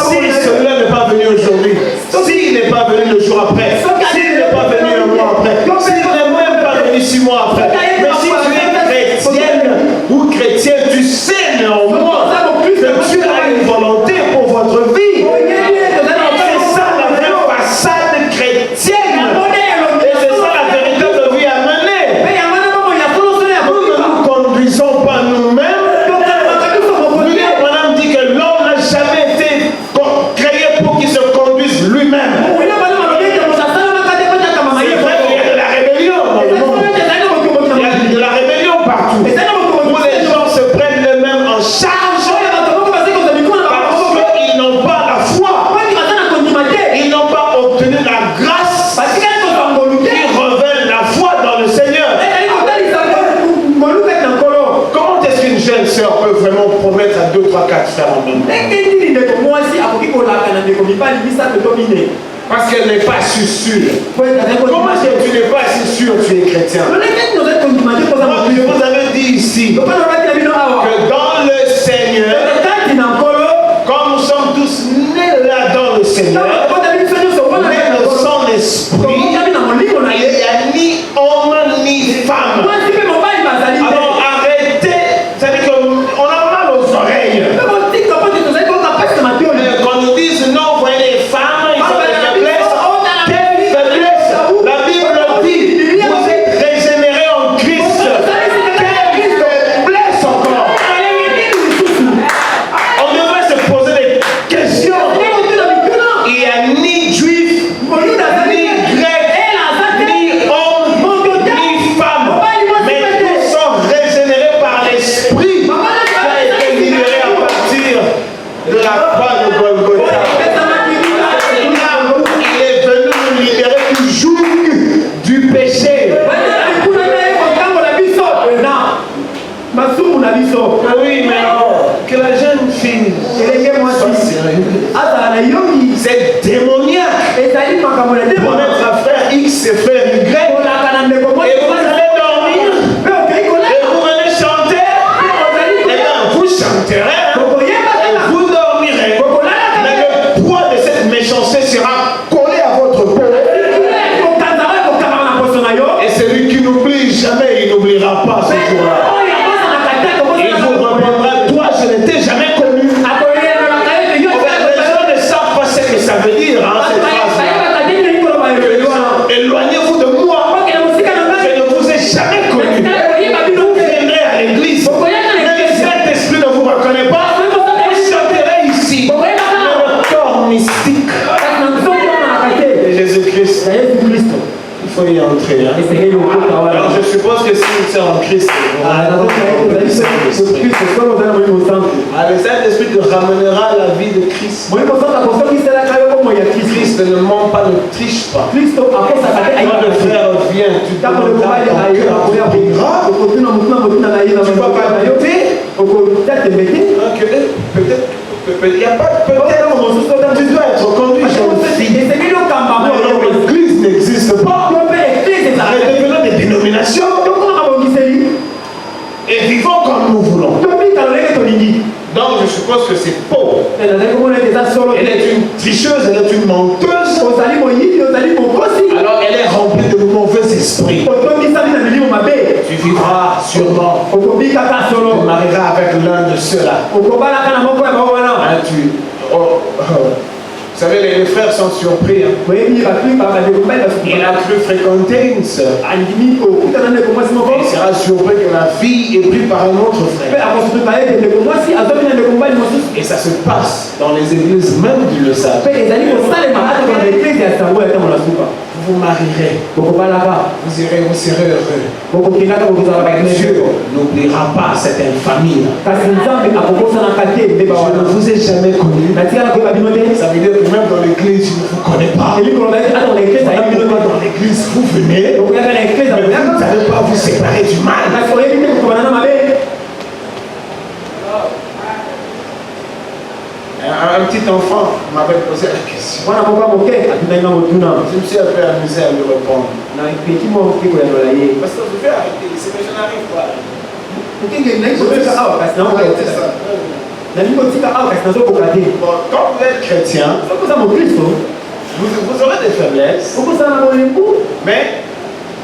Si celui-là n'est pas venu aujourd'hui, s'il n'est pas venu le jour après, s'il n'est pas venu un mois après, s'il n'est même pas venu 6 mois après, mais si tu es chrétienne ou chrétien, tu sais néanmoins que tu as une volonté pour votre vie. C'est ça la vraie façade chrétienne. Et c'est ça la véritable vie à mener. Nous ne nous conduisons pas nous-mêmes. Madame dit que l'homme n'a jamais été créé pour qu'il se conduise lui-même. C'est vrai qu'il y a de la rébellion dans le monde. Il y a de la rébellion partout. Où les gens se prennent eux-mêmes en charge parce qu'ils n'ont pas la foi. Ils n'ont pas obtenu la grâce. Ils révèlent la foi dans le Seigneur. Comment est-ce qu'une jeune sœur peut vraiment promettre à 2, 3, 4 frères en même temps? Parce qu'elle n'est pas si sûre. Comment est-ce que tu n'es pas si sûr que tu es chrétien? Je vous avais dit ici que dans le Seigneur, comme nous sommes tous nés là dans le Seigneur, nés de son esprit, il n'y a ni homme ni femme. Alors arrêtez, c'est-à-dire qu'on a mal aux oreilles. Quand nous disent non, voyez les femmes, ils ont des faiblesses. Quelle faiblesse? La Bible dit, vous êtes régénérés en Christ. Quelle faiblesse encore? On devrait se poser des questions. Il n'y a ni juif, ni grec, ni homme, ni femme. Mais tous sont régénérés par l'Esprit qui a été libéré à partir de la croix de Golgotha. Il est venu nous libérer du joug du péché. Oui, mais que la jeune fille soit sérieuse. C'est démoniaque. Promettre à frère X et frère Y. Et vous allez dormir. Et vous venez chanter. Et bien, vous chanterez. Et vous dormirez. Mais le poids de cette méchanceté sera collé à votre peau. Et celui qui n'oublie jamais, il n'oubliera pas ce jour-là. Il vous répondra, toi, je ne t'ai jamais connu. Les gens ne savent pas ce que ça veut dire, hein, cette phrase. Éloignez-vous de moi. Je ne vous ai jamais connu. Vous viendrez à l'église. Mais le Saint-Esprit ne vous reconnaît pas. Vous chanterez ici. Le corps mystique de Jésus-Christ. Il faut y entrer. Hein. Alors je suppose que si nous sommes en Christ, le Saint-Esprit te ramènera à la vie de Christ. Christ ne ment pas, ne triche pas. Quand le frère vient, tu te demandes tu ne vas pas douter. Il n'y a pas de peut-être. Tu dois être conduit jeune fille. L'église n'existe pas. Devenons des dénominations et vivons comme nous voulons. Donc je suppose que c'est faux. Elle est une tricheuse, elle est une menteuse. Alors elle est remplie de ceux-là. Vous savez, les frères sont surpris. Hein. Il a cru fréquenter une sœur. Il sera surpris que la fille est prise par un autre frère. Et ça se passe dans les églises, même qui le savent. Vous vous marierez. Vous serez heureux. Dieu n'oubliera pas cette infamie. Je ne vous ai jamais connu. Ça veut dire que même dans l'église, je ne vous connais pas. Dans l'église, vous venez, mais vous n'allez pas vous séparer du mal. Un petit enfant m'avait posé la question. Je me suis un peu amusé à lui répondre. Parce que je vais arrêter ici, mais je n'arrive pas. Quand vous êtes chrétien, vous aurez des faiblesses, mais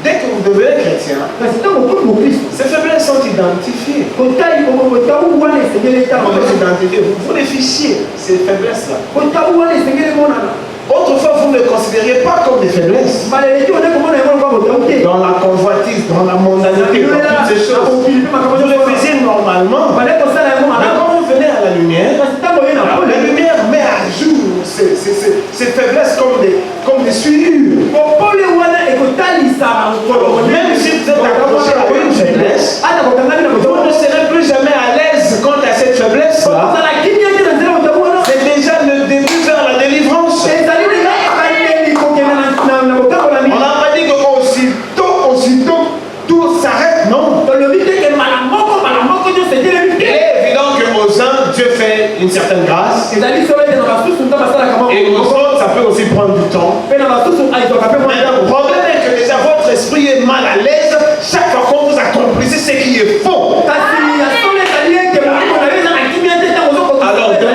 dès que vous devenez chrétien, ces faiblesses sont identifiées. Vous les ficiez, ces faiblesses-là. Autrefois, vous ne les considériez pas comme des faiblesses. Dans la convoitise, dans la mondanité, dans toutes ces choses, vous les faisiez normalement. Mais quand vous venez à la lumière met à jour ces faiblesses comme des souillures. Même si vous êtes accroché à une faiblesse, vous ne serez plus jamais à l'aise quant à cette faiblesse-là. C'est déjà le début vers la délivrance. On n'a pas dit qu'aussitôt, tout s'arrête, non. Il est évident qu'aux uns, Dieu fait une certaine grâce. Et aux autres, ça peut aussi prendre du temps. Mais le problème est que déjà votre esprit est mal à l'aise chaque fois qu'on vous accomplissez ce qui est faux. Alors, de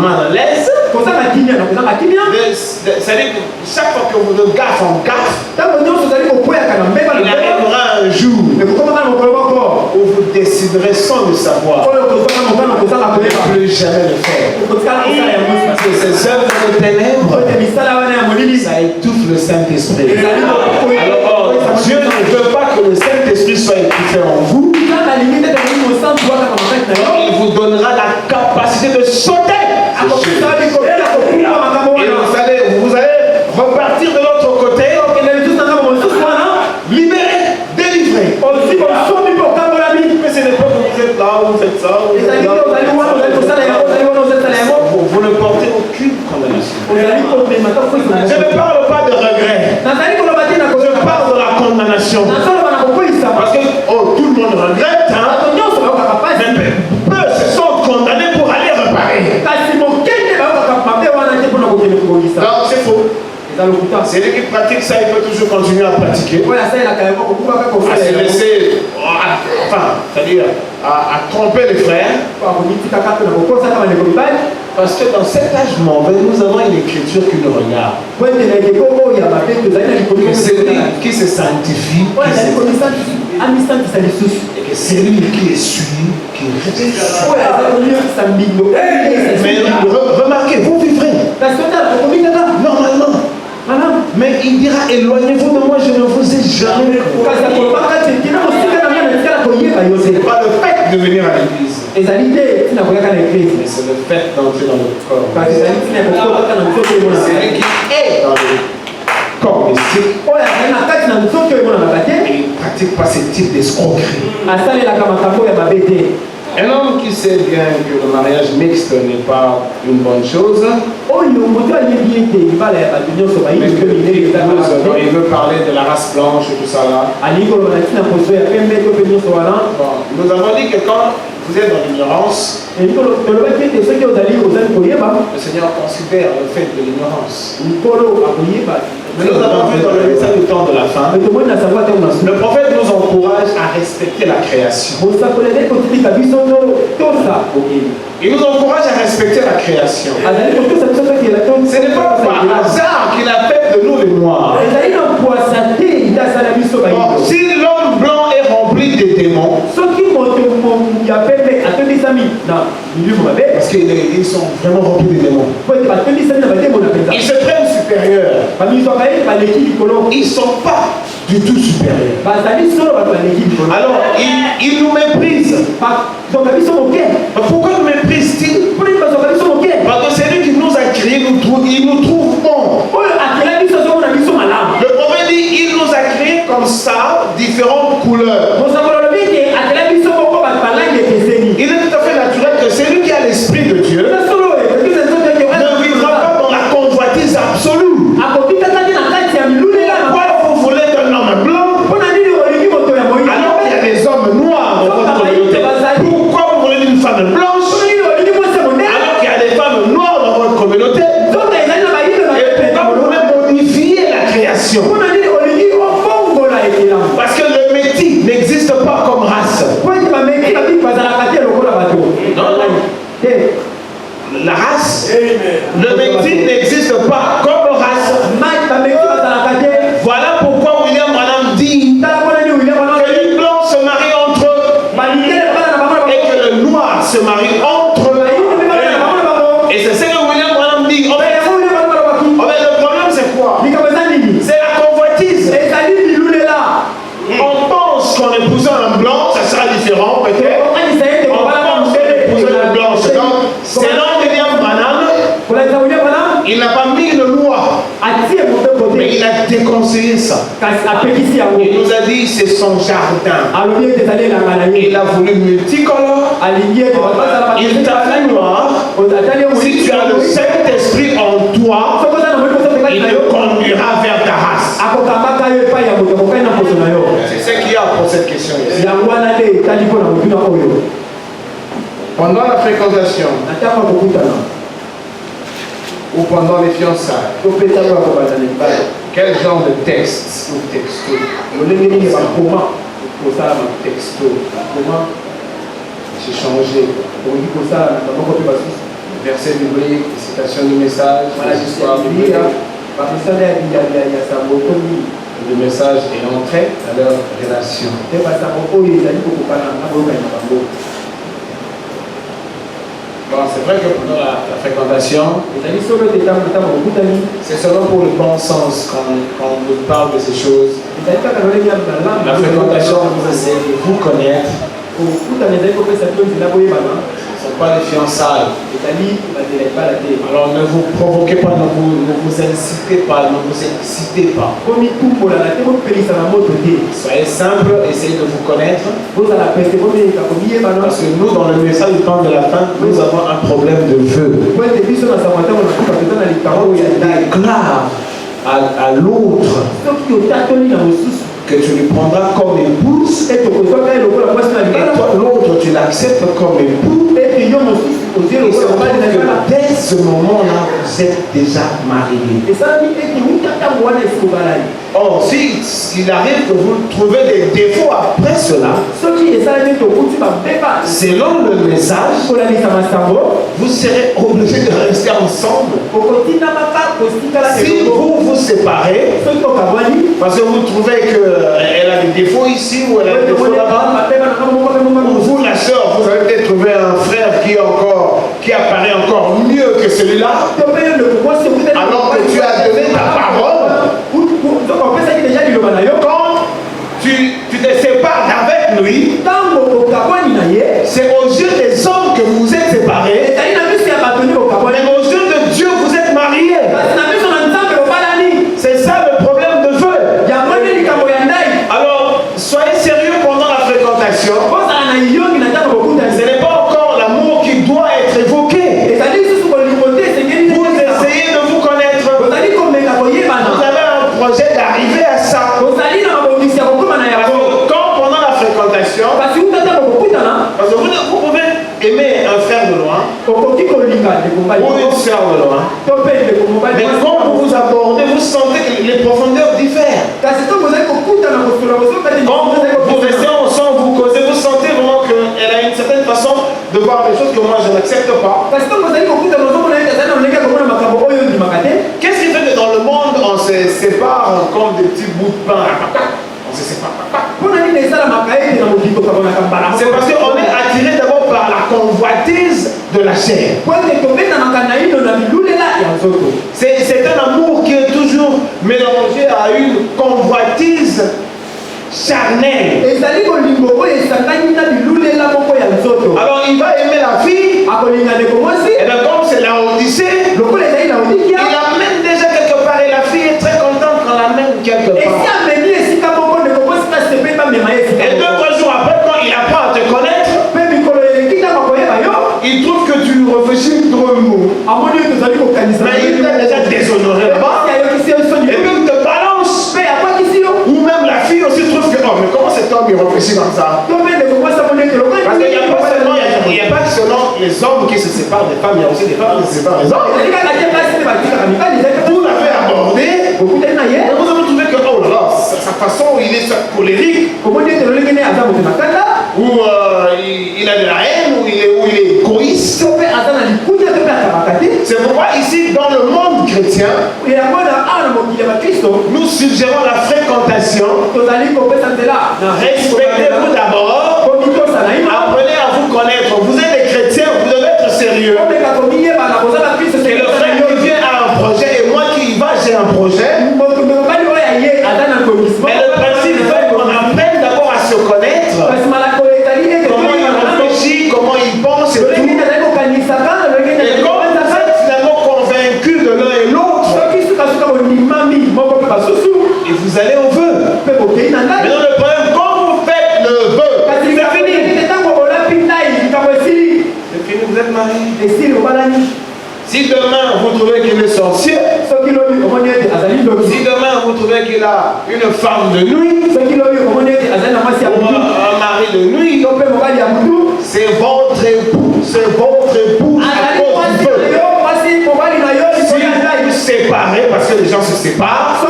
mal à l'aise, c'est-à-dire que chaque fois que vous de gaffe en gaffe, il arrivera un jour où vous déciderez sans le savoir ne plus jamais le faire. Parce que ces œuvres de ténèbres, ça étouffe le Saint-Esprit. Alors, Dieu ne veut pas que le Saint-Esprit soit étouffé en vous. Il vous donnera la capacité de sauter. Et vous allez repartir de l'autre côté, libéré, délivré. Mais ce n'est pas que vous êtes là, vous faites ça. Vous ne portez aucune condamnation. Je ne parle pas de regret. Je parle de la condamnation. Parce que tout le monde regrette, hein? Mais peu se sont condamnés pour aller réparer. Non, c'est faux. Celui qui pratique ça, il peut toujours continuer à pratiquer. À se laisser, c'est-à-dire à tromper les frères. Parce que dans cet âge mauvais, nous avons une écriture qui nous regarde. Que celui qui se sanctifie, et que celui qui est suivi, qui reçoit. Mais remarquez, vous vivrez normalement. Mais il dira, éloignez-vous de moi, je ne vous ai jamais connu. C'est pas le fait de venir à l'église, mais c'est le fait d'entrer dans le corps. Celui qui est dans le corps mystique, il ne pratique pas ce type d'escroquerie. Un homme qui sait bien que le mariage mixte n'est pas une bonne chose, mais il veut parler de la race blanche et tout ça là. Bon, nous avons dit que quand vous êtes dans l'ignorance, le Seigneur considère le fait de l'ignorance. Mais nous avons vu dans le message du temps de la fin, le prophète nous encourage à respecter la création. Il nous encourage à respecter la création. Ce n'est pas par hasard qu'il a fait de nous les noirs. Bon, si l'homme blanc est rempli de démons, Parce qu'ils sont vraiment remplis de démons. Ils se prennent supérieurs. Ils ne sont pas du tout supérieurs. Alors, ils nous méprisent. Pourquoi nous méprisent-ils? Parce que c'est lui qui nous a créés, il nous trouve bons. Le prophète dit, il nous a créés comme ça, différentes couleurs. Il est tout à fait naturel que celui qui a l'esprit de Dieu ne vivra pas dans la convoitise absolue. Pourquoi vous voulez d'un homme blanc alors qu'il y a des hommes noirs dans votre communauté? Pourquoi vous voulez d'une femme blanche alors qu'il y a des femmes noires dans votre communauté? Et pourquoi vous voulez modifier la création? Parce que le métis n'existe pas comme race. Non. La race, le métis n'existe pas comme race. Voilà pourquoi William Branham dit que les blancs se marient entre eux et que le noir se marie entre eux. Et c'est ce que William Branham dit. Le problème c'est quoi? C'est la convoitise. On pense qu'en épousant un blanc, ça sera différent peut-être. On pense qu'en épousant une blanche. Donc, selon William Branham, il n'a pas mis le noir, mais il a déconseillé ça. Il nous a dit c'est son jardin. Il a voulu multicolore. Il t'a fait noir. Si tu as le Saint-Esprit en toi, il te conduira vers ta race. C'est ce qu'il y a pour cette question ici. Pendant la fréquentation ou pendant les fiançailles, quel genre de texte ou texto? J'ai changé. Verset biblique, citation du message, l'histoire biblique. Le message est entré dans leur relation. Bon, c'est vrai que pendant la fréquentation, c'est seulement pour le bon sens quand on vous parle de ces choses. La fréquentation vous essaie de vous connaître. Ce ne sont pas les fiançailles. Alors ne vous provoquez pas, ne vous incitez pas, ne vous excitez pas. Soyez simple, essayez de vous connaître. Parce que nous, dans le message du temps de la fin, nous avons un problème de vœux. On déclare à l'autre que tu lui prendras comme épouse, et toi l'autre tu l'acceptes comme époux. Et dès ce moment-là, vous êtes déjà mariés. Or, s'il arrive que vous trouvez des défauts après cela, selon le message, vous serez obligés de rester ensemble. Si vous vous séparez, parce que vous trouvez qu'elle a des défauts ici ou elle a des défauts là-bas, ou vous, la soeur, vous avez peut-être trouvé un frère qui apparaît encore mieux que celui-là, alors que tu as donné ta parole. Quand tu te sépares d'avec lui, c'est aux yeux des hommes que vous vous êtes séparés, mais aux yeux de Dieu vous êtes mariés. C'est ça le problème de feu. Alors soyez sérieux pendant la fréquentation. Ce n'est pas encore l'amour qui doit être évoqué. Vous essayez de vous connaître. Vous avez un projet d'arriver à ça. Quand pendant la fréquentation, parce que vous pouvez aimer un frère de loin ou une soeur de loin, mais quand vous vous abordez, vous sentez que les profondeurs diffèrent. Quand vous restez ensemble, vous causez, vous sentez vraiment qu'elle a une certaine façon de voir les choses que moi je n'accepte pas. Qu'est-ce qui fait que dans le monde on se sépare comme des petits bouts de pain? On se sépare. C'est parce qu'on est attiré d'abord par la convoitise. convoitise de la chair. C'est un amour qui est toujours mélangé à une convoitise charnelle. Alors il va aimer la fille. Et bien comme c'est la Odyssée, il l'amène déjà quelque part et la fille est très contente qu'on l'amène quelque part. Et 2-3 jours après, quand il apprend à te connaître, il trouve que tu réfléchis trop mou. Mais il t'a déjà déshonoré là-bas. Et puis il te balance. Ou même la fille aussi trouve que, oh, mais comment cet homme il réfléchit comme ça? Parce qu'il n'y a pas seulement les hommes qui se séparent des femmes, il y a aussi des femmes qui se séparent des hommes. Vous l'avez abordé, et vous avez trouvé que, oh là là, sa façon, il est colérique, ou il a de la haine, ou il est égoïste. C'est pourquoi ici, dans le monde chrétien, nous suggérons la fréquentation. Respectez-vous d'abord. Apprenez à vous connaître. Vous êtes des chrétiens, vous devez être sérieux. Et le frère qui vient a un projet, et moi qui y va, j'ai un projet. Mais le principe fait qu'on apprenne d'abord à se connaître. Comment il réfléchit, comment il pense et tout. Et quand vous êtes finalement convaincu de l'un et l'autre, et vous allez au vœu. Mais dans le problème, quand vous faites le vœu, c'est fini. C'est fini, vous êtes mariés. Si demain vous trouvez qu'il est sorcier, si demain vous trouvez qu'il a une femme de nuit, ou un mari de nuit, c'est votre époux à cause du feu. Si vous séparez, parce que les gens se séparent, le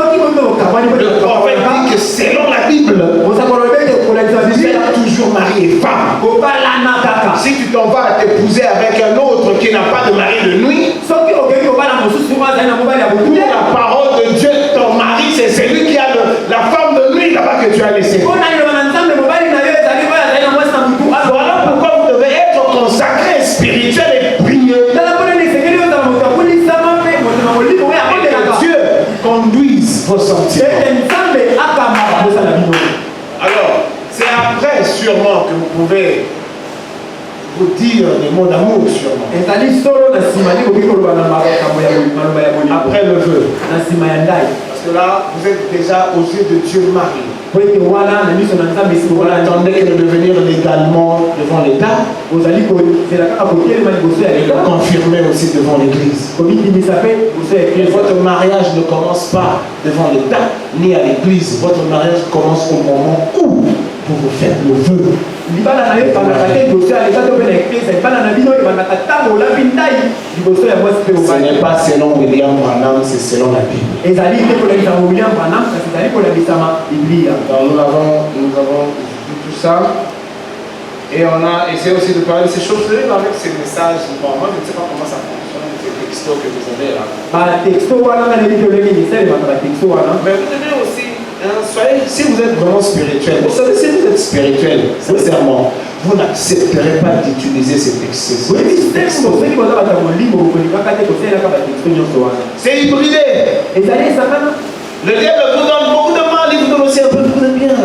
prophète dit que selon la Bible, vous êtes toujours mari et femme. Si tu t'en vas à t'épouser avec un autre qui n'a pas de mari de nuit, la parole de Dieu, ton mari, c'est celui qui a la femme de nuit là-bas que tu as laissé. Voilà pourquoi vous devez être consacré, spirituel et prier. Et que Dieu conduise vos sentiments. Alors, c'est après sûrement que vous pouvez vous dire des mots d'amour sûrement. Après le vœu. Parce que là, vous êtes déjà aux yeux de Dieu marié. Vous attendez que de devenir légalement devant l'État. Et le confirmer aussi devant l'Église. Et votre mariage ne commence pas devant l'État ni à l'Église. Votre mariage commence au moment où vous faites le vœu. Ce n'est pas selon William Branham, c'est selon la Bible. Donc nous avons vu tout ça. Et on a essayé aussi de parler de ces choses. Vous allez avec ces messages. Bon, moi je ne sais pas comment ça fonctionne, ces textos que vous avez là. Mais vous devez aussi, soyez, si vous êtes vraiment spirituel, vous savez, si vous êtes spirituel, sincèrement, vous n'accepterez pas d'utiliser ces textes. C'est hybridé. Le diable vous donne beaucoup de mal, il vous donne aussi un peu de bien.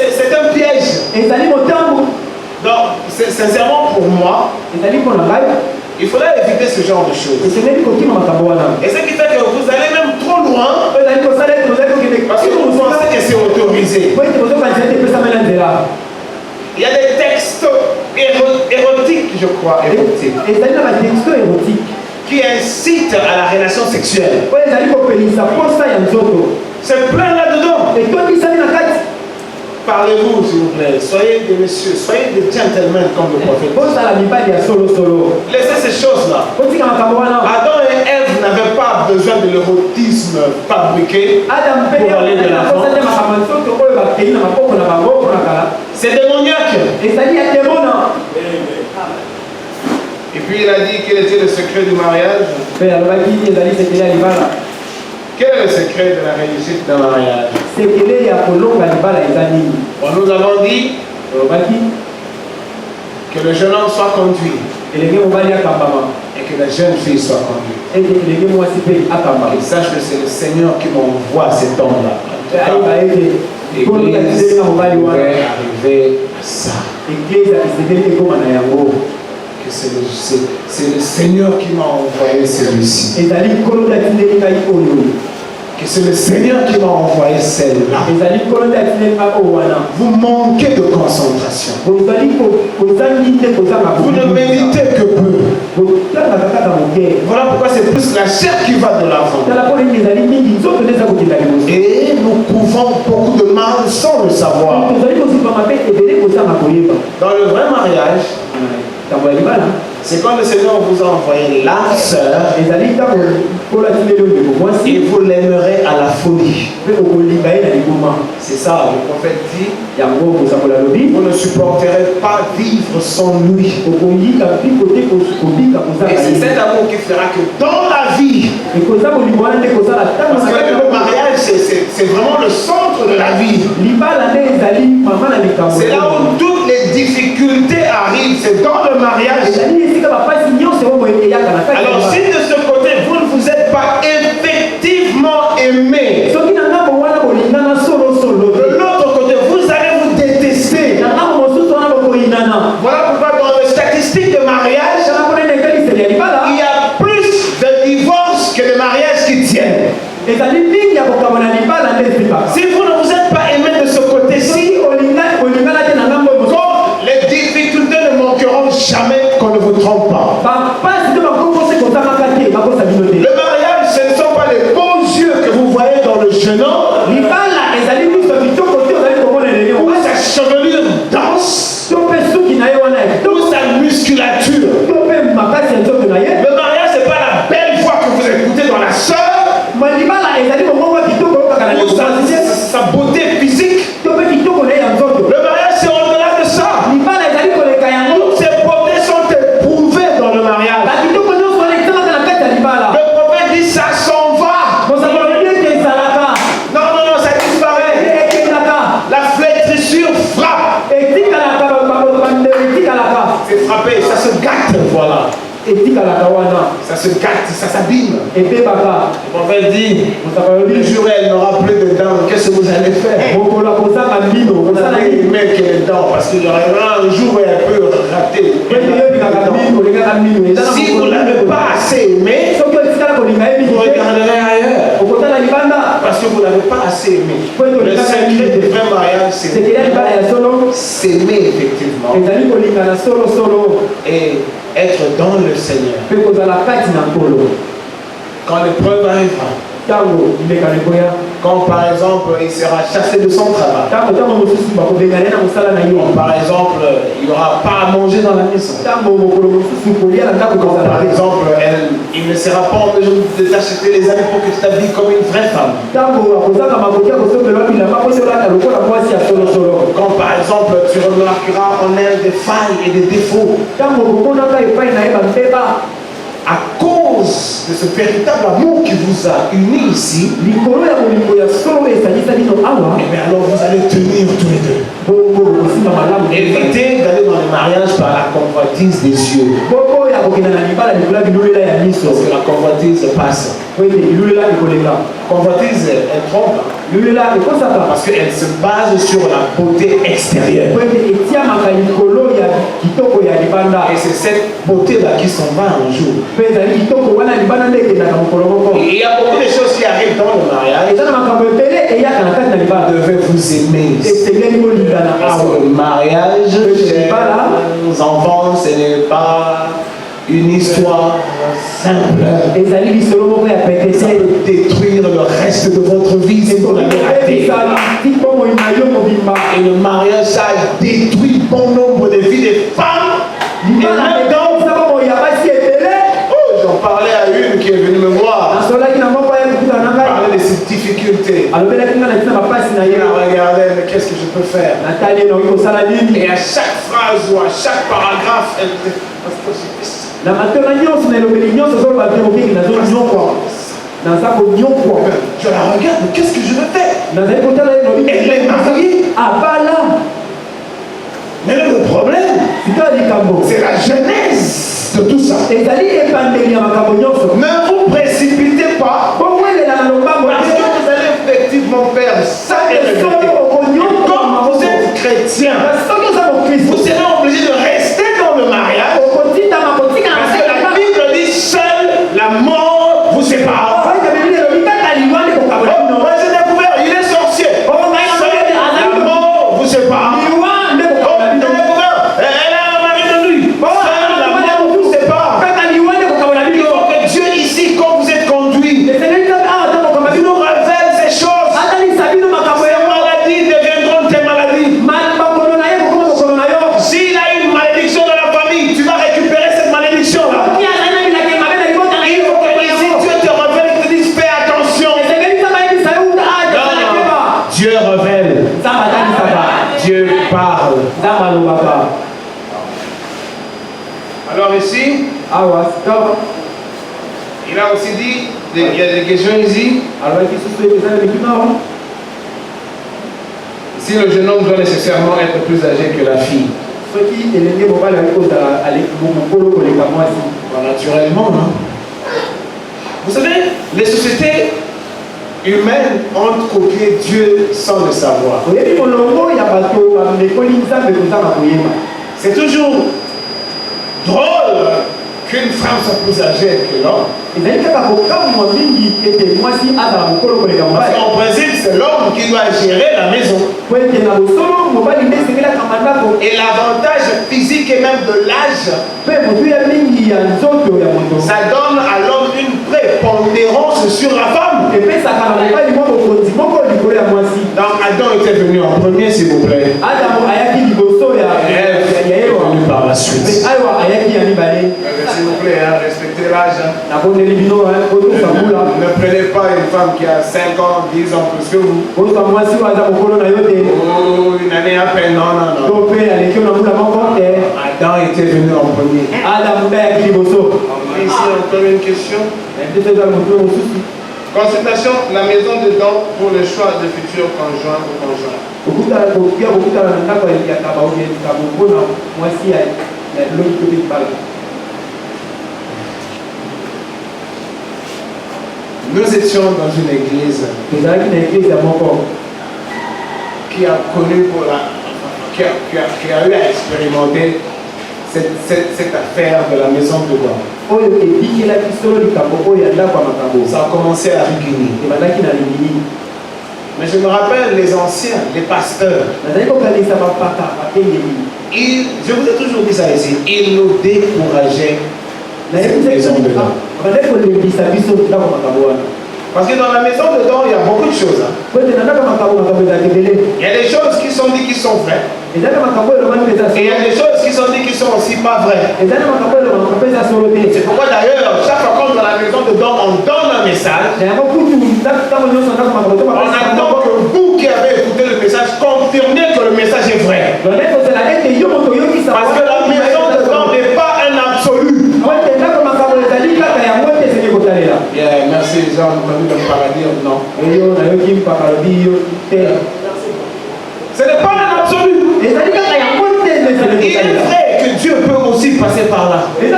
C'est un piège. Donc, sincèrement pour moi, il faudrait éviter ce genre de choses. Et ce qui fait que vous allez même trop loin, parce que vous pensez que c'est autorisé. Il y a des textes érotiques, je crois, qui incitent à la relation sexuelle. C'est plein là-dedans. Parlez-vous, s'il vous plaît. Soyez des messieurs, soyez des gentlemen comme le prophète. Laissez ces choses-là. Adam et Ève n'avaient pas besoin de l'érotisme fabriqué pour aller de l'avant. C'est démoniaque. Et puis il a dit quel était le secret du mariage. Quel est le secret de la réussite d'un mariage? Bon, nous avons dit Que le jeune homme soit conduit. Et que la jeune fille soit conduite. Et sache que c'est le Seigneur qui m'envoie cet homme-là. Et l'Église pourrait arriver à ça. Que c'est le Seigneur qui m'a envoyé celui-ci. Que c'est le Seigneur qui m'a envoyé celle-là. Vous manquez de concentration. Vous ne méditez que peu. Voilà pourquoi c'est plus la chair qui va de l'avant. Et nous pouvons beaucoup de mal sans le savoir. Dans le vrai mariage, c'est quand le Seigneur vous a envoyé l'âme sœur et vous l'aimerez à la folie. C'est ça, le prophète dit, vous ne supporterez pas vivre sans lui. Et c'est cet amour qui fera que dans la vie, parce que le mariage c'est vraiment le centre de la vie. C'est là où toutes les difficultés arrivent, c'est dans le mariage. Alors si de ce côté vous ne vous êtes pas effectivement aimé, de l'autre côté vous allez vous détester. Voilà pourquoi dans les statistiques de mariage, il y a plus de divorces que de mariages qui tiennent. Si vous ne vous êtes pas aimé de ce côté-ci, les difficultés ne manqueront jamais qu'on ne vous trompe pas. Le mariage, ce ne sont pas les beaux yeux que vous voyez dans le jeune homme. Ou sa chevelure dense. Ou sa musculature. Le mariage, ce n'est pas la belle voix que vous écoutez dans la sœur. Ou sa beauté physique. Le mariage, c'est au-delà de ça. Toutes ces beautés sont éprouvées dans le mariage. Le prophète dit ça s'en va. Non, ça disparaît. La flétrissure frappe. C'est frappé, ça se gâte, voilà. Ça se gâte, ça s'abîme. Le prophète dit, le jour elle n'aura plus de dents, qu'est-ce que vous allez faire? Vous allez aimer que les dents, parce qu'il y aura un jour où elle peut rater. Si vous ne l'avez pas assez aimé, vous regarderez ailleurs. Parce que vous ne l'avez pas assez aimé. Le secret du vrai mariage, c'est s'aimer effectivement. Et être dans le Seigneur. Quand l'épreuve arrivera, quand par exemple il sera chassé de son travail, quand par exemple il n'y aura pas à manger dans la maison, quand par exemple il ne sera pas en mesure de t'acheter les habits pour que tu t'habilles comme une vraie femme, quand par exemple tu remarqueras en elle des failles et des défauts, à cause de ce véritable amour qui vous a unis ici, et bien alors vous allez tenir tous les deux. Évitez d'aller dans les mariages par la convoitise des yeux. Parce que la convoitise passe. La convoitise, elle trompe. Parce qu'elle se base sur la beauté extérieure. Et c'est cette beauté-là qui s'en va un jour. Et il y a beaucoup de choses qui arrivent dans le mariage. Vous devez vous aimer. Parce que le mariage, chers enfants, ce n'est pas une histoire simple. Ça peut détruire le reste de votre vie si vous l'avez raté. Et le mariage, ça a détruit bon nombre de vies des femmes. Et maintenant, j'en parlais à une qui est venue me voir. Parlait de ses difficultés. Elle a regardé, mais qu'est-ce que je peux faire? Et à chaque phrase ou à chaque paragraphe, elle disait, je la regarde, mais qu'est-ce que je veux faire? Elle est mariée. Mais le problème, c'est la genèse de tout ça. Ne vous précipitez pas, parce que vous allez effectivement perdre ça et comme vous êtes chrétien, vous serez obligé de rester dans le mariage, parce que la Bible dit seule la mort vous sépare. Il est sorcier. La mort vous sépare. Alors ici, il a aussi dit, il y a des questions ici. Si le jeune homme doit nécessairement être plus âgé que la fille. Naturellement, non? Vous savez, les sociétés humaines ont copié Dieu sans le savoir. C'est toujours drôle qu'une femme soit plus âgée que l'homme. Parce qu'en principe, c'est l'homme qui doit gérer la maison. Et l'avantage physique et même de l'âge, ça donne à l'homme une prépondérance sur la femme. Donc Adam était venu en premier, s'il vous plaît. Ève est venue par la suite. S'il vous plaît, respectez l'âge. Ne prenez pas une femme qui a 5 ans, 10 ans plus que vous. Oh, une année à peine, non. Adam était venu en premier. Ici encore une question. Consultation, la maison dedans pour le choix de futurs conjoints ou conjoints. Nous étions dans une église qui a connu qui a eu à expérimenter cette affaire de la maison dedans. Ça a commencé à Rigini. Mais je me rappelle les anciens, les pasteurs. Je vous ai toujours dit ça ici. Ils nous décourageaient. Cette maison dedans. Parce que dans la maison dedans, il y a beaucoup de choses. Il y a des choses qui sont dites qui sont vraies. Et il y a des choses qui sont dites qui sont aussi pas vraies. C'est pourquoi d'ailleurs, chaque fois qu'on est dans la maison dedans, on donne un message. On attend que vous qui avez écouté le message, confirmez que le message est vrai. Parce que la maison dedans n'est pas un absolu. Yeah, merci Jean, nous avons le paradis, non. Ce n'est pas un absolu. Il est vrai que Dieu peut aussi passer par là. Mais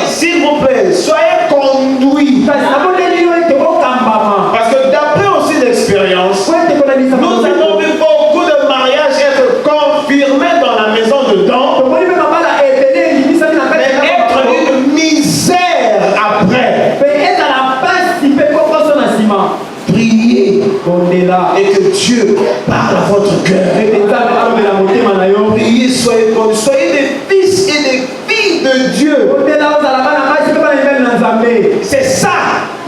s'il vous plaît, soyez conduits. Parce que d'après aussi l'expérience, nous avons vu beaucoup de mariages être confirmés dans la maison dedans. Priez et que Dieu parle à votre cœur. Priez, soyez des fils et des filles de Dieu. C'est ça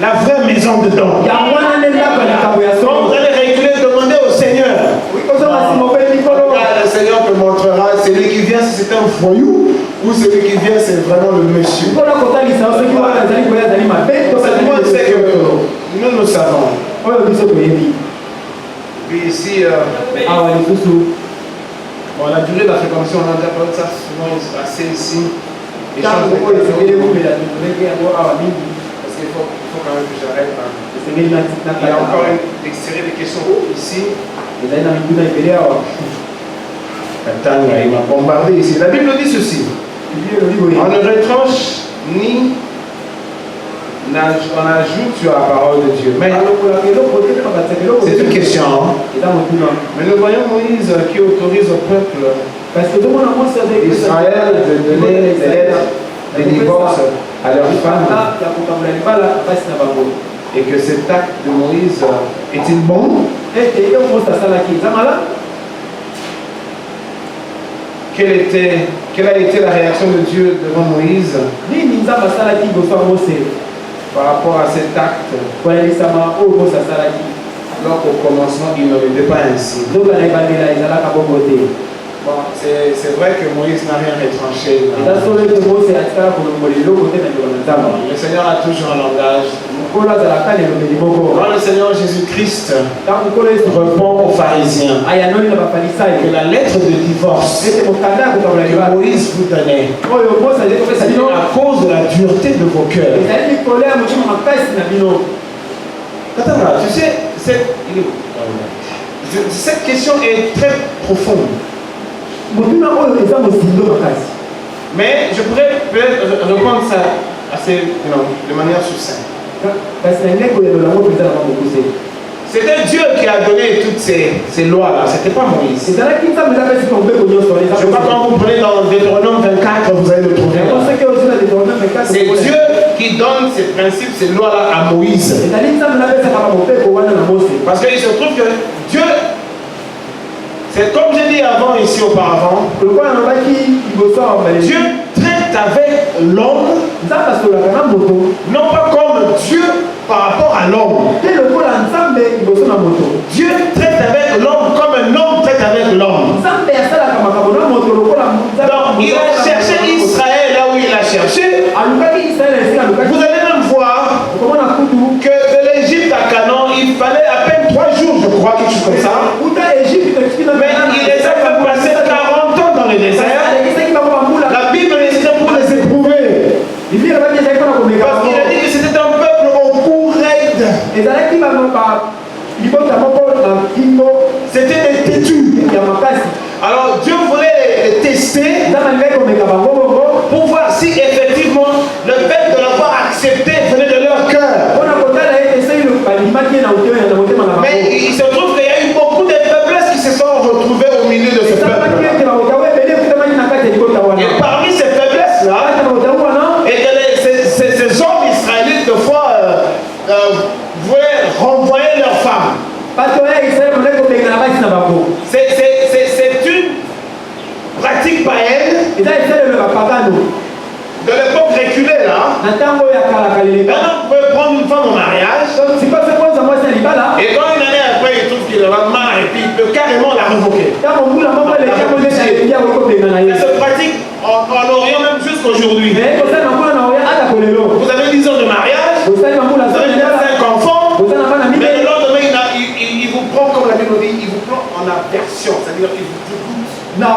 la vraie maison dedans. Quand vous allez réguler, demandez au Seigneur. Le Seigneur te montrera celui qui vient si c'est un voyou ou celui qui vient c'est vraiment le monsieur. Moi je sais que nous savons. Puis ici, bon, la durée de la fréquentation, on a déjà parlé de ça, souvent assez ici. Parce qu'il faut quand même que j'arrête. Il y a encore une série de questions ici. Il m'a bombardé ici. La Bible dit ceci. On ne retranche ni on ajoute sur la parole de Dieu. Mais c'est une question. Mais nous voyons Moïse qui autorise au peuple d'Israël de donner des lettres de divorce à leurs femmes. Et que cet acte de Moïse est-il bon? Quelle a été la réaction de Dieu devant Moïse par rapport à cet acte? Alors qu'au commencement, il ne l'était pas ainsi. Bon, c'est vrai que Moïse n'a rien retranché. Le Seigneur a toujours un langage. Quand le Seigneur Jésus-Christ répond aux pharisiens que la lettre de divorce que Moïse vous donnait, c'est à cause de la dureté de vos cœurs. Tu sais, cette question est très profonde. Mais je pourrais peut-être répondre ça assez, de manière succincte. C'était Dieu qui a donné toutes ces lois-là, c'était pas Moïse. Je crois que quand vous prenez dans Deutéronome 24, vous allez le trouver. C'est Dieu qui donne ces principes, ces lois-là à Moïse. Parce qu'il se trouve que Dieu, c'est comme j'ai dit avant ici auparavant, Dieu traite avec l'homme, non pas comme Dieu par rapport à l'homme. Dieu traite avec l'homme comme un homme traite avec l'homme. Donc il a cherché Israël là où il a cherché. Vous allez même voir que de l'Égypte à Canaan, il fallait à peine 3 jours, je crois, quelque chose comme ça. Mais il les a fait passer 40 ans dans le désert. La Bible est écrite pour les éprouver. Parce qu'il a dit que c'était un peuple au cou raide. C'était des têtus. Alors Dieu voulait les tester pour voir si effectivement le fait de l'avoir accepté venait de leur cœur. Mais il se trouve qu'il y a eu beaucoup de faiblesses qui se sont retrouvées au milieu de ce peuple. Et parmi ces faiblesses-là, et que ces hommes israélites, de fois, voulaient renvoyer leurs femmes. C'est une pratique païenne de l'époque reculée là. Un homme peut prendre une femme au mariage. Et quand une année après il trouve qu'il en a marre et puis il peut carrément la révoquer. Ça se pratique en Orient même jusqu'aujourd'hui. Vous avez 10 ans de mariage, vous avez 5 enfants, mais le lendemain il vous prend, comme la Bible dit, il vous prend en aversion, c'est-à-dire qu'il vous dégoûte. Quand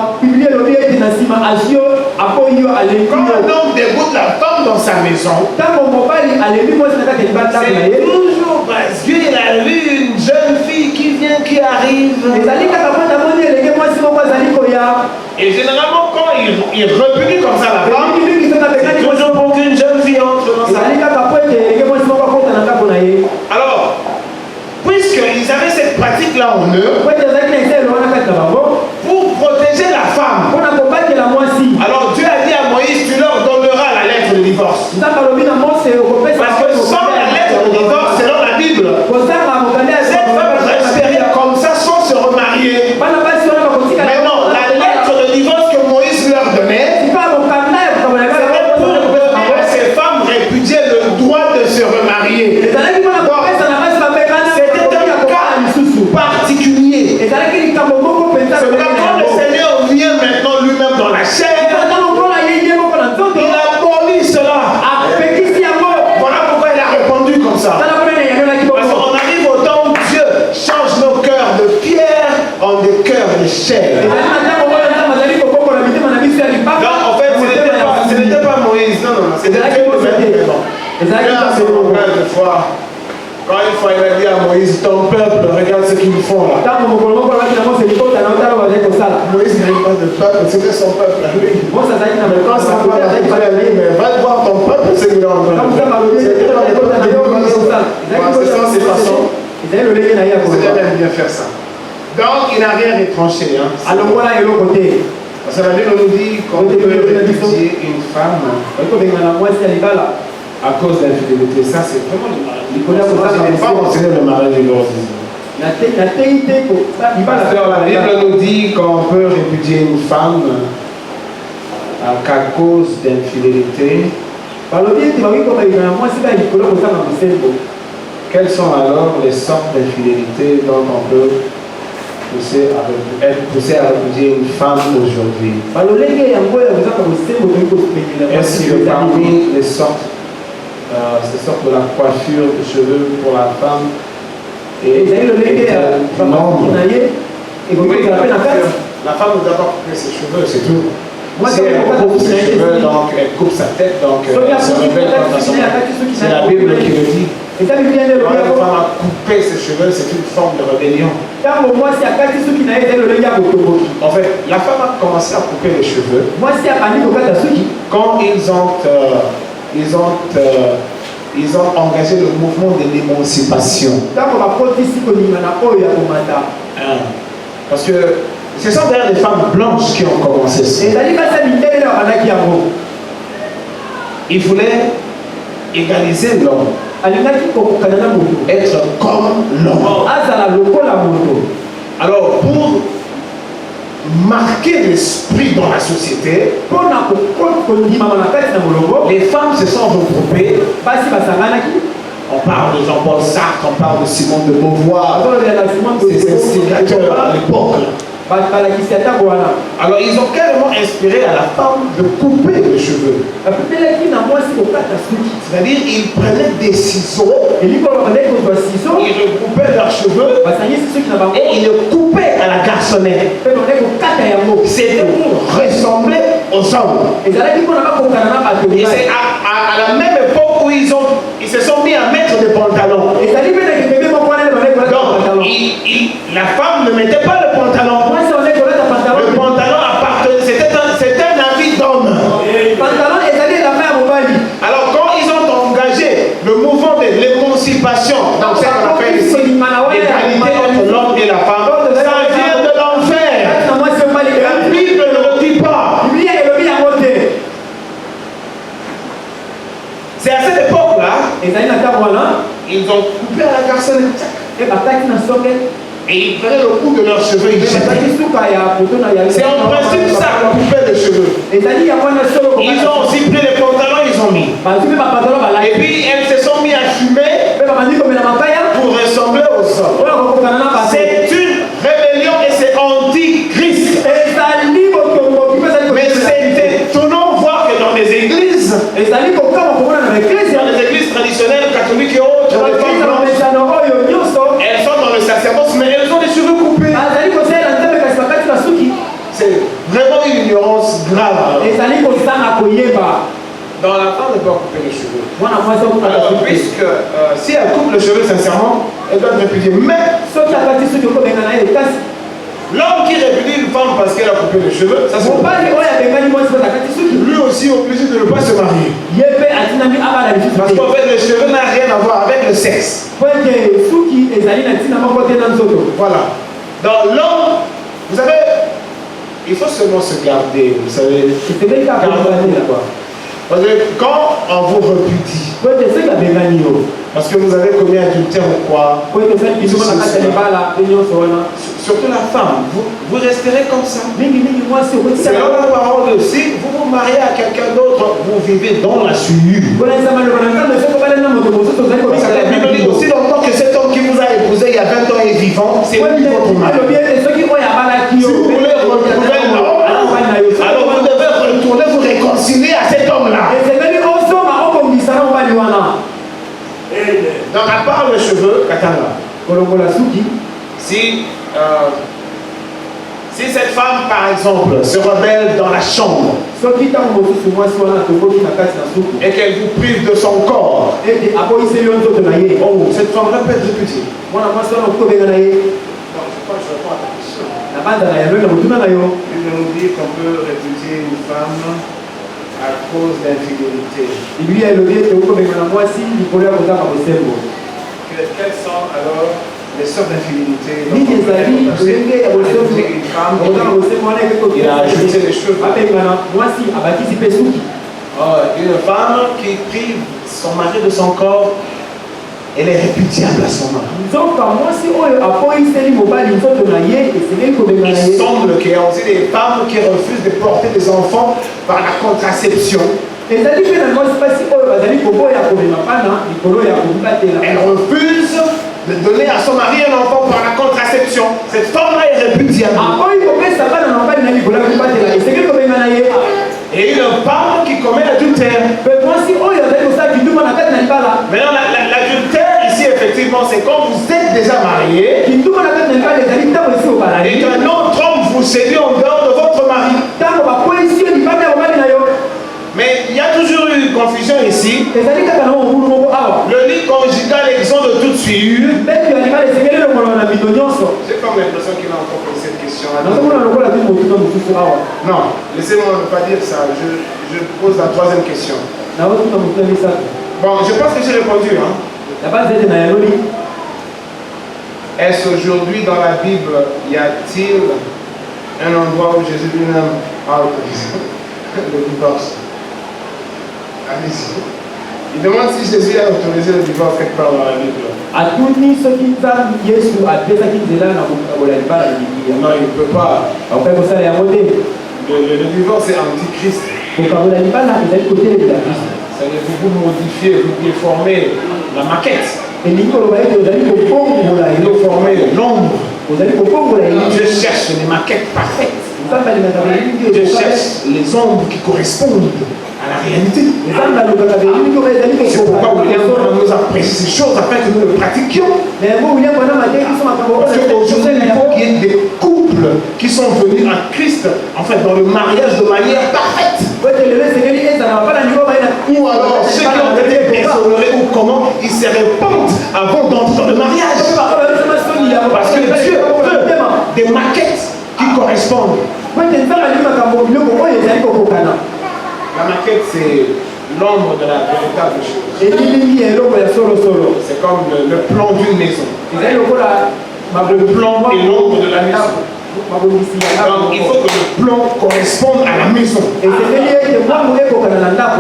un homme dégoûte la femme dans sa maison, c'est toujours parce qu'il a vu une jeune fille qui vient, qui arrive. Et généralement, quand il repunit comme ça la femme, c'est toujours pour qu'une jeune fille entre dans sa vie. Alors, puisqu'ils avaient cette pratique-là en eux, pour protéger la femme, alors Dieu a dit à Moïse, tu leur donneras la lettre de divorce. Parce que sans la lettre de divorce, selon la Bible, cette femme resterait comme ça sans se remarier. Maintenant, la lettre de divorce que Moïse leur donnait, c'était pour que ces femmes répudiaient le droit de se remarier. C'était un cas particulier. C'est quand le Seigneur vient maintenant lui-même dans la chair, il abolit cela. Voilà pourquoi il a répondu comme ça. Parce qu'on arrive au temps où Dieu change nos cœurs de pierre en des cœurs de chair. Donc en fait, ce n'était pas Moïse, non, c'était Dieu lui-même. Quand il a dit à Moïse, ton peuple, regarde ce qu'ils font là. Moïse n'avait pas de peuple, c'était son peuple. Mais quand ça va mais va voir ton peuple, c'est mieux en train de faire. C'est sans ces façons. C'était même bien faire ça. Donc il n'a rien retranché. Alors voilà, et l'autre côté. Parce que la Bible nous dit qu'on peut répudier une femme à cause d'infidélité. Ça, c'est vraiment le mariage. Ce n'est pas mentionné le mariage de l'ordre. La Bible nous dit qu'on peut répudier une femme qu'à cause d'infidélité. Quelles sont alors les sortes d'infidélité dont on peut être poussé à répudier une femme aujourd'hui? Est-ce que parmi les sortes, ces sortes de la coiffure de cheveux pour la femme et nombre? La femme ne doit pas couper ses cheveux, c'est tout. Si elle coupe ses cheveux, donc elle coupe sa tête, donc elle se révèle contre son mari. C'est la Bible qui le dit. Quand une femme a coupé ses cheveux, c'est une forme de rébellion. En fait, la femme a commencé à couper les cheveux quand ils ont engagé le mouvement de l'émancipation. Parce que ce sont d'ailleurs des femmes blanches qui ont commencé ça. Ils voulaient égaliser l'homme, être comme l'homme. Alors, pour marquer l'esprit dans la société, les femmes se sont regroupées. On parle de Jean-Paul Sartre, on parle de Simone de Beauvoir, ces instigateurs à l'époque. Alors ils ont carrément inspiré à la femme de couper les cheveux. C'est-à-dire ils prenaient des ciseaux, ils regroupaient leurs cheveux et ils le coupaient à la garçonnette. C'était pour ressembler aux hommes. Et c'est à la même époque où ils se sont mis à mettre des pantalons. Donc la femme ne mettait pas le pantalon. Le pantalon appartenait, c'était un habit d'homme. Alors quand ils ont engagé le mouvement de l'émancipation, donc c'est ce qu'on appelle ici l'égalité entre l'homme et la femme, ça vient de l'enfer. La Bible ne le dit pas. C'est à cette époque-là, ils ont coupé à la garçonnette. Et ils prenaient le bout de leurs cheveux, ils jetaient. C'est en principe ça, couper les cheveux. Ils ont aussi pris les pantalons, ils ont mis. Et puis elles se sont mis à fumer pour ressembler aux hommes. C'est une rébellion et c'est anti-Christ. Mais c'est étonnant de voir que dans les églises traditionnelles, catholiques et autres, elles sont dans le sacerdoce, mais elles ont les cheveux coupés. C'est vraiment une ignorance grave. Dans la femme ne peut pas couper les cheveux. Alors, puisque si elle coupe les cheveux sincèrement, elle doit être répudiée. Mais l'homme qui répudie une femme parce qu'elle a coupé les cheveux, ça se voit. Lui aussi est obligé de ne pas se marier. Parce qu'en fait, les cheveux n'ont rien à voir avec le sexe. Voilà. Dans l'homme, vous savez, il faut seulement se garder. Vous savez, parce que quand on vous repudie, parce que vous avez commis adultère ou quoi, surtout la femme, vous resterez comme ça. Selon la parole, si vous vous mariez à quelqu'un d'autre, vous vivez dans la souillure. Parce que la Bible dit aussi longtemps que cet homme qui vous a épousé il y a 20 ans est vivant, c'est lui votre mari. Si vous voulez retrouver l'homme, alors vous devez retourner vous réconcilier à cet homme-là. Donc à part les cheveux, si cette femme par exemple se rebelle dans la chambre et qu'elle vous prive de son corps, oh, cette femme-là peut être répudiée. Non, je crois que je réponds à ta question. nous dit qu'on peut répudier une femme à cause d'infidélité. Quelles sont alors les sortes d'infidélité? Il a ajouté les choses. Une femme qui prive son mari de son corps, elle est répudiable à son mari. Il semble qu'il y a aussi des femmes qui refusent de porter des enfants par la contraception. Elle refuse de donner à son mari un enfant par la contraception. Cette femme-là est répudiable. Et une femme qui commet l'adultère. Maintenant, l'adultère ici, effectivement, c'est quand vous êtes déjà marié et qu'un autre homme vous séduit en dehors de votre mari. Mais il y a toujours une confusion ici. Le lit conjugal exempt de toute souillure. J'ai comme l'impression qu'il a encore posé cette question. Non, laissez-moi ne pas dire ça. Je pose la troisième question. Bon, je pense que j'ai répondu. Hein? Est-ce qu'aujourd'hui dans la Bible, y a-t-il un endroit où Jésus lui-même a autorisé le divorce? Allez-y. Il demande si Jésus a autorisé le divorce quelque part dans la Bible. Non, il ne peut pas. Le divorce est antichrist. C'est-à-dire que vous modifiez, vous déformez la maquette. Vous déformez l'ombre. Je cherche les maquettes parfaites. Je cherche les ombres qui correspondent à la réalité. C'est pourquoi William nous a précisé ces choses afin que nous le pratiquions. Parce qu'aujourd'hui, il faut qu'il y ait des couples qui sont venus à Christ, en fait, dans le mariage de manière parfaite. Ou alors ceux qui ont été déshonorés ou comment ils se répandent avant d'entrer dans le mariage. Parce que Dieu veut des maquettes qui correspondent. La maquette, c'est l'ombre de la véritable chose. C'est comme le plan d'une maison. Le plan et l'ombre de la maison. Donc, il faut que le plan corresponde à la maison.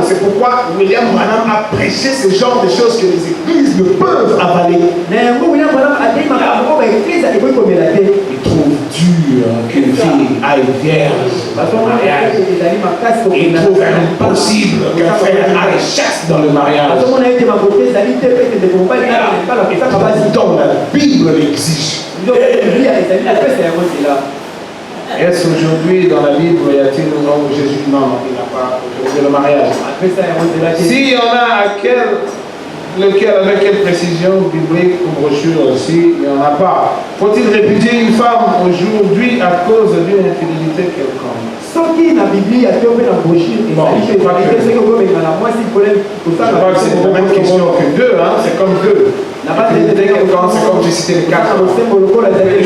C'est pourquoi William Branham a prêché ce genre de choses que les églises ne peuvent avaler. Il trouve dur qu'une fille aille vierge dans le mariage. Il trouve impossible qu'un frère aille chaste dans le mariage. Donc la Bible l'exige. Est-ce qu'aujourd'hui dans la Bible y a-t-il un moment où Jésus dit non, il n'a pas autorisé le mariage? S'il y en a avec quelle précision biblique ou brochure aussi, il n'y en a pas. Faut-il répudier une femme aujourd'hui à cause d'une infidélité quelconque? Bon, je crois que c'est la même question que deux, hein? C'est comme deux. L'infidélité quelconque, c'est comme j'ai cité les quatre. Les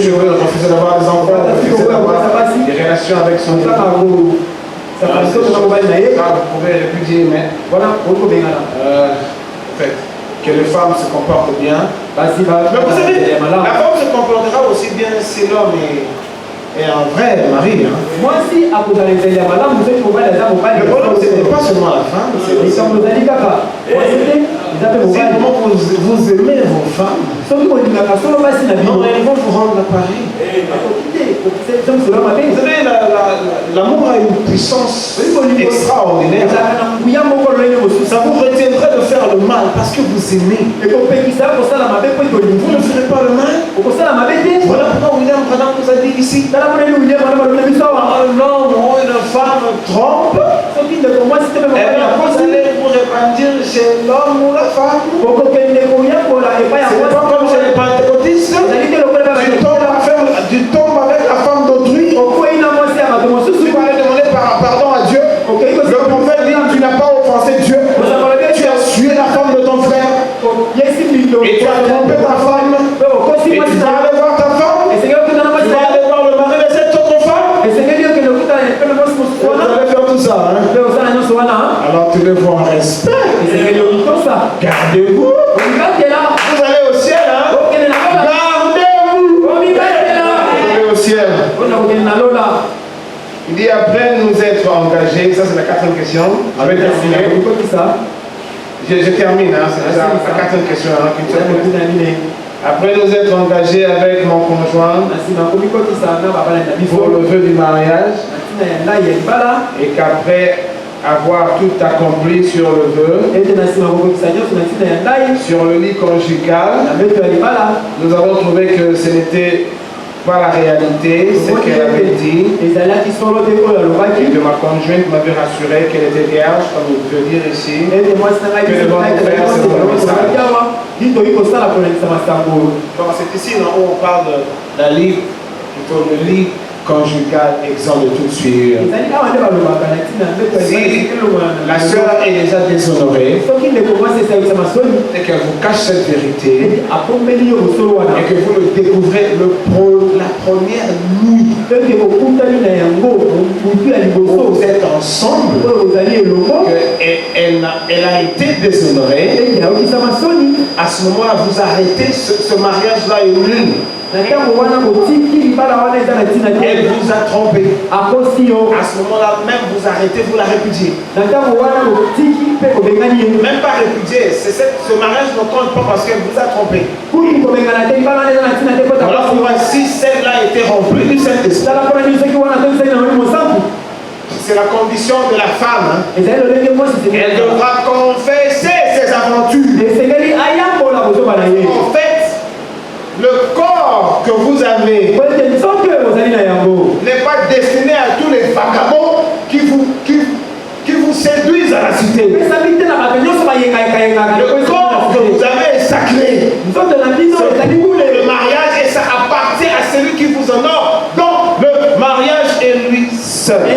cheveux, refuser d'avoir des enfants, refuser d'avoir des relations avec son époux. Ça, vous pouvez répudier, mais voilà, en fait, que les femmes se comportent bien. Mais vous savez, la femme se comportera aussi bien si l'homme est un vrai mari. Hein. Le problème, ce n'est pas seulement la femme, c'est aussi comment vous aimez vos femmes. Non, elles vont vous rendre l'appareil. Vous savez, l'amour a une puissance extraordinaire. Ça vous retiendrait de faire le mal parce que vous aimez. Vous ne ferez pas le mal. Voilà pourquoi William Branham nous a dit ici. Un homme ou une femme trompe. Vous allez vous répandir chez l'homme ou la femme. C'est pas comme chez les pentecôtistes. Tu tombes avec la femme d'autrui. Tu vas aller demander pardon à Dieu. Le prophète dit tu n'as pas offensé Dieu. Tu as tué la femme de ton frère. Et tu as trompé ta femme. Et tu vas aller voir ta femme. Tu vas aller voir le mari de cet homme. Alors tu le vois en respect. Gardez-vous. Vous allez au ciel. Gardez-vous. Vous allez au ciel. Il dit après nous être engagés, ça c'est la 4e question. Je vais terminer. Je termine, c'est la 4e question. Après nous être engagés avec mon conjoint pour le vœu du mariage, et qu'après avoir tout accompli sur le vœu, sur le lit conjugal, nous avons trouvé que ce n'était pas la réalité, ce qu'elle avait dit, et que ma conjointe m'avait rassuré qu'elle était vierge, comme je veux dire ici, que le bon frère c'est mon message. Donc c'est ici où on parle d'un lit, plutôt le lit conjugal exempt de toute suite. Si la sœur est déjà déshonorée et qu'elle vous cache cette vérité et que vous le découvrez la première nuit où vous êtes ensemble, elle a été déshonorée, à ce moment-là vous arrêtez ce mariage-là est nul. Elle vous a trompé. À ce moment-là, même vous arrêtez, vous la répudiez. Même pas répudier, ce mariage ne compte pas parce qu'elle vous a trompé. Alors voici, celle-là a été remplie du Saint-Esprit. C'est la condition de la femme. Elle devra confesser ses aventures. En fait, le corps que vous avez n'est pas destiné à tous les vagabonds qui vous séduisent à la cité. Le corps que vous avez est sacré. Le mariage et ça appartient à celui qui vous honore. Donc le mariage est lui seul. Il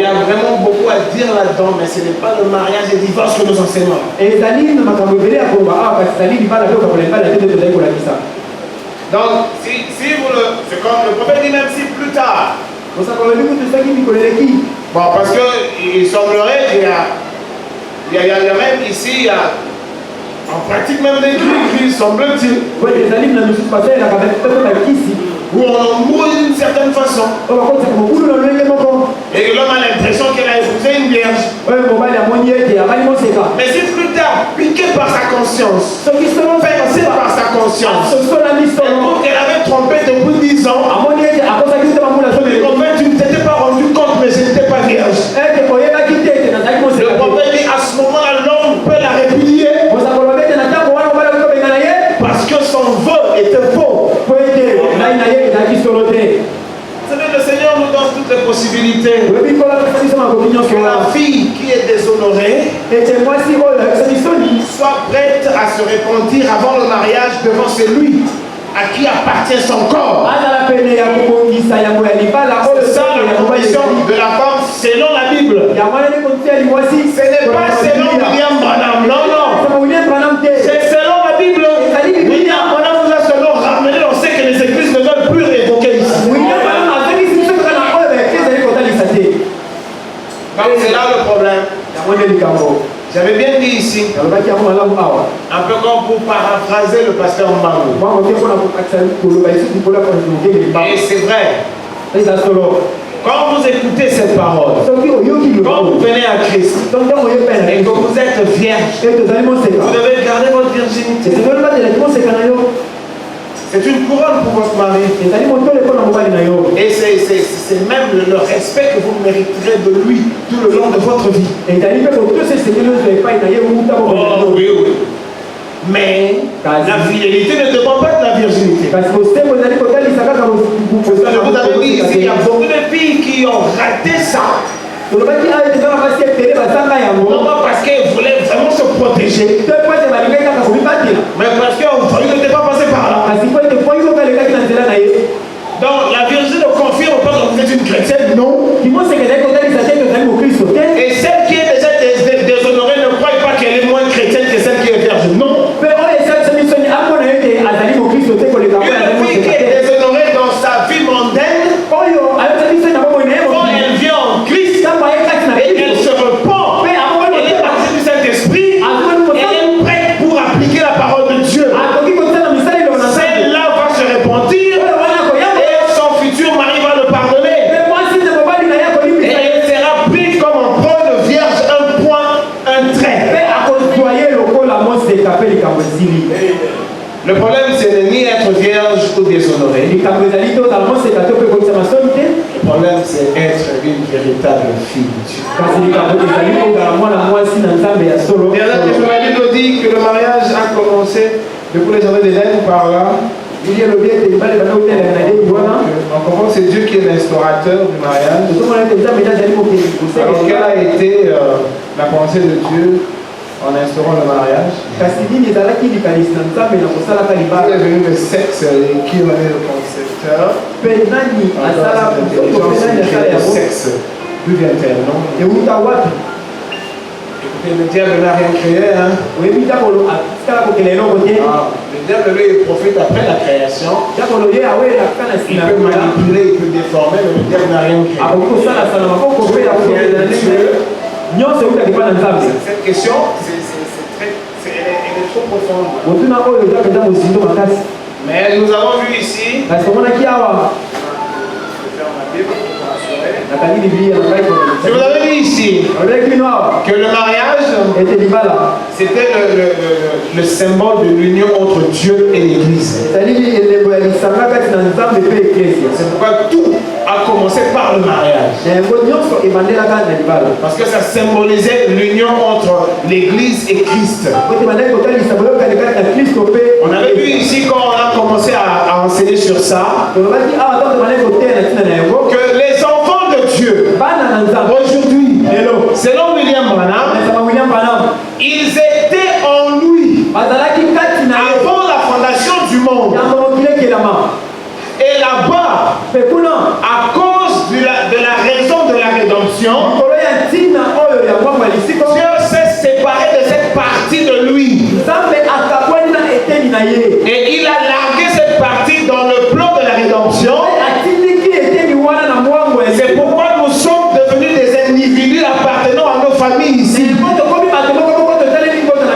y a vraiment beaucoup à dire là-dedans, mais ce n'est pas le mariage et le divorce que nous enseignons. Donc, si vous le... C'est comme le prophète dit même si plus tard. Bon, parce qu'il semblerait qu'il y a même ici, en pratique même des églises, semble-t-il. Où on mourit d'une certaine façon. Et l'homme a l'impression qu'elle a épousé une vierge. Mais si plus tard, piqué par sa conscience, pensé par sa conscience, elle avait trompé depuis 10 ans, mais en fait tu ne t'étais pas rendu compte, mais je n'étais pas vierge. Le prophète dit à ce moment-là, l'homme peut la répudier parce que son vœu était faux. Le Seigneur nous donne toutes les possibilités. Que la fille qui est déshonorée soit prête à se repentir avant le mariage devant celui à qui appartient son corps. C'est ça la condition de la femme selon la Bible. Ce n'est pas selon William Branham. Non. C'est selon la Bible. William Branham nous a seulement ramené. On sait que les églises ne veulent plus révoquer ici. Donc c'est là le problème. J'avais bien dit ici, un peu comme pour paraphraser le pasteur Mbango. Et c'est vrai. Quand vous écoutez cette parole, quand vous venez à Christ et que vous êtes vierge, vous devez garder votre virginité. C'est une couronne pour votre mari. Et c'est même le respect que vous mériterez de lui tout le long de votre vie. Oh, oui. Mais la fidélité ne dépend pas de la virginité. Vous avez dit ici, il y a beaucoup de filles qui ont raté ça. Non pas parce qu'elles voulaient vraiment se protéger, mais parce qu'elles n'étaient pas passées par là. Donc la virginité ne confirme pas que vous êtes une chrétienne, non. Et celle qui est déjà déshonorée ne croit pas qu'elle est moins chrétienne que celle qui est vierge, non. Une fille qui est déshonorée dans sa vie mondaine Le problème, ce n'est ni être vierge ou déshonoré. Le problème, c'est être une véritable fille de Dieu. La Bible nous dit que le mariage a commencé depuis les années d'Éden par là. On comprend que c'est Dieu qui est l'instaurateur du mariage. Alors, quelle a été la pensée de Dieu en instaurant le mariage? Il est venu le sexe et qui en est le concepteur? Le sexe, d'où vient-elle, non? Écoutez, le diable n'a rien créé, hein? Le diable, lui, il profite après la création. Il peut manipuler, il peut déformer, mais le diable n'a rien créé. Cette question, elle est trop profonde. Mais nous avons vu ici, je vous avais dit ici que le mariage, c'était le symbole de l'union entre Dieu et l'Église. C'est pourquoi tout a commencé par le mariage. Parce que ça symbolisait l'union entre l'Église et Christ. On avait vu ici quand on a commencé à enseigner sur ça, que les enfants de Dieu, aujourd'hui, selon William Branham, ils étaient en lui avant la fondation du monde. Et là-bas, à cause de la raison de la rédemption, Dieu s'est séparé de cette partie de lui. Et il a largué cette partie dans le plan de la rédemption. C'est pourquoi nous sommes devenus des individus appartenant à nos familles ici.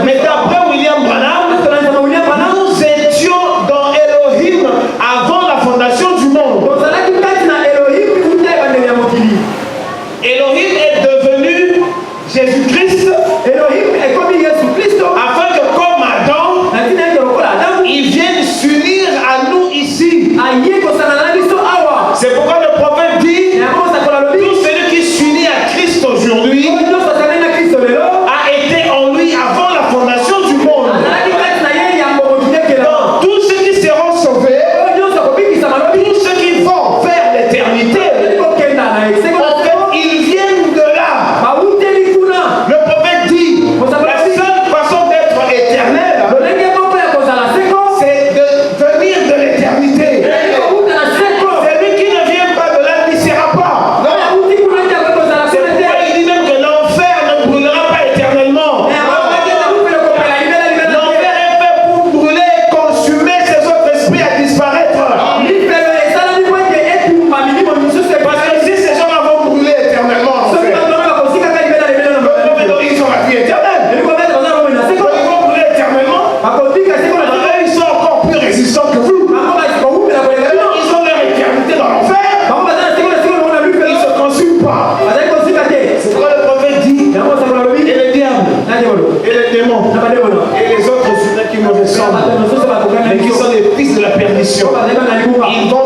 Mais d'après William Branham, nous étions dans Elohim avant la fondation du monde. Elohim est devenu Jésus-Christ, afin que comme Adam, il vienne s'unir à nous ici. C'est pourquoi le prophète dit, tout celui qui s'unit à Christ aujourd'hui a été en lui avant la fondation du monde. Donc, tous ceux qui seront sauvés, tous ceux qui vont vers l'éternité, en fait, ils viennent de là. Le prophète dit, la seule façon d'être éternel, c'est de venir de l'éternité. Celui qui ne vient pas de là n'y sera pas. C'est pourquoi il dit même que l'enfer ne brûlera pas éternellement. L'enfer est fait pour brûler et consumer ses autres esprits à disparaître. Parce que si ces gens-là vont brûler éternellement, en fait, ils ont la vie éternelle. Ils vont brûler éternellement. Ils sont encore plus résistants que vous. Ils ont leur éternité dans l'enfer. Ils ne se consument pas. C'est pourquoi le prophète dit, et le diable, et les démons, et les autres humains qui me ressemblent, mais qui sont des fils de la perdition, ils vont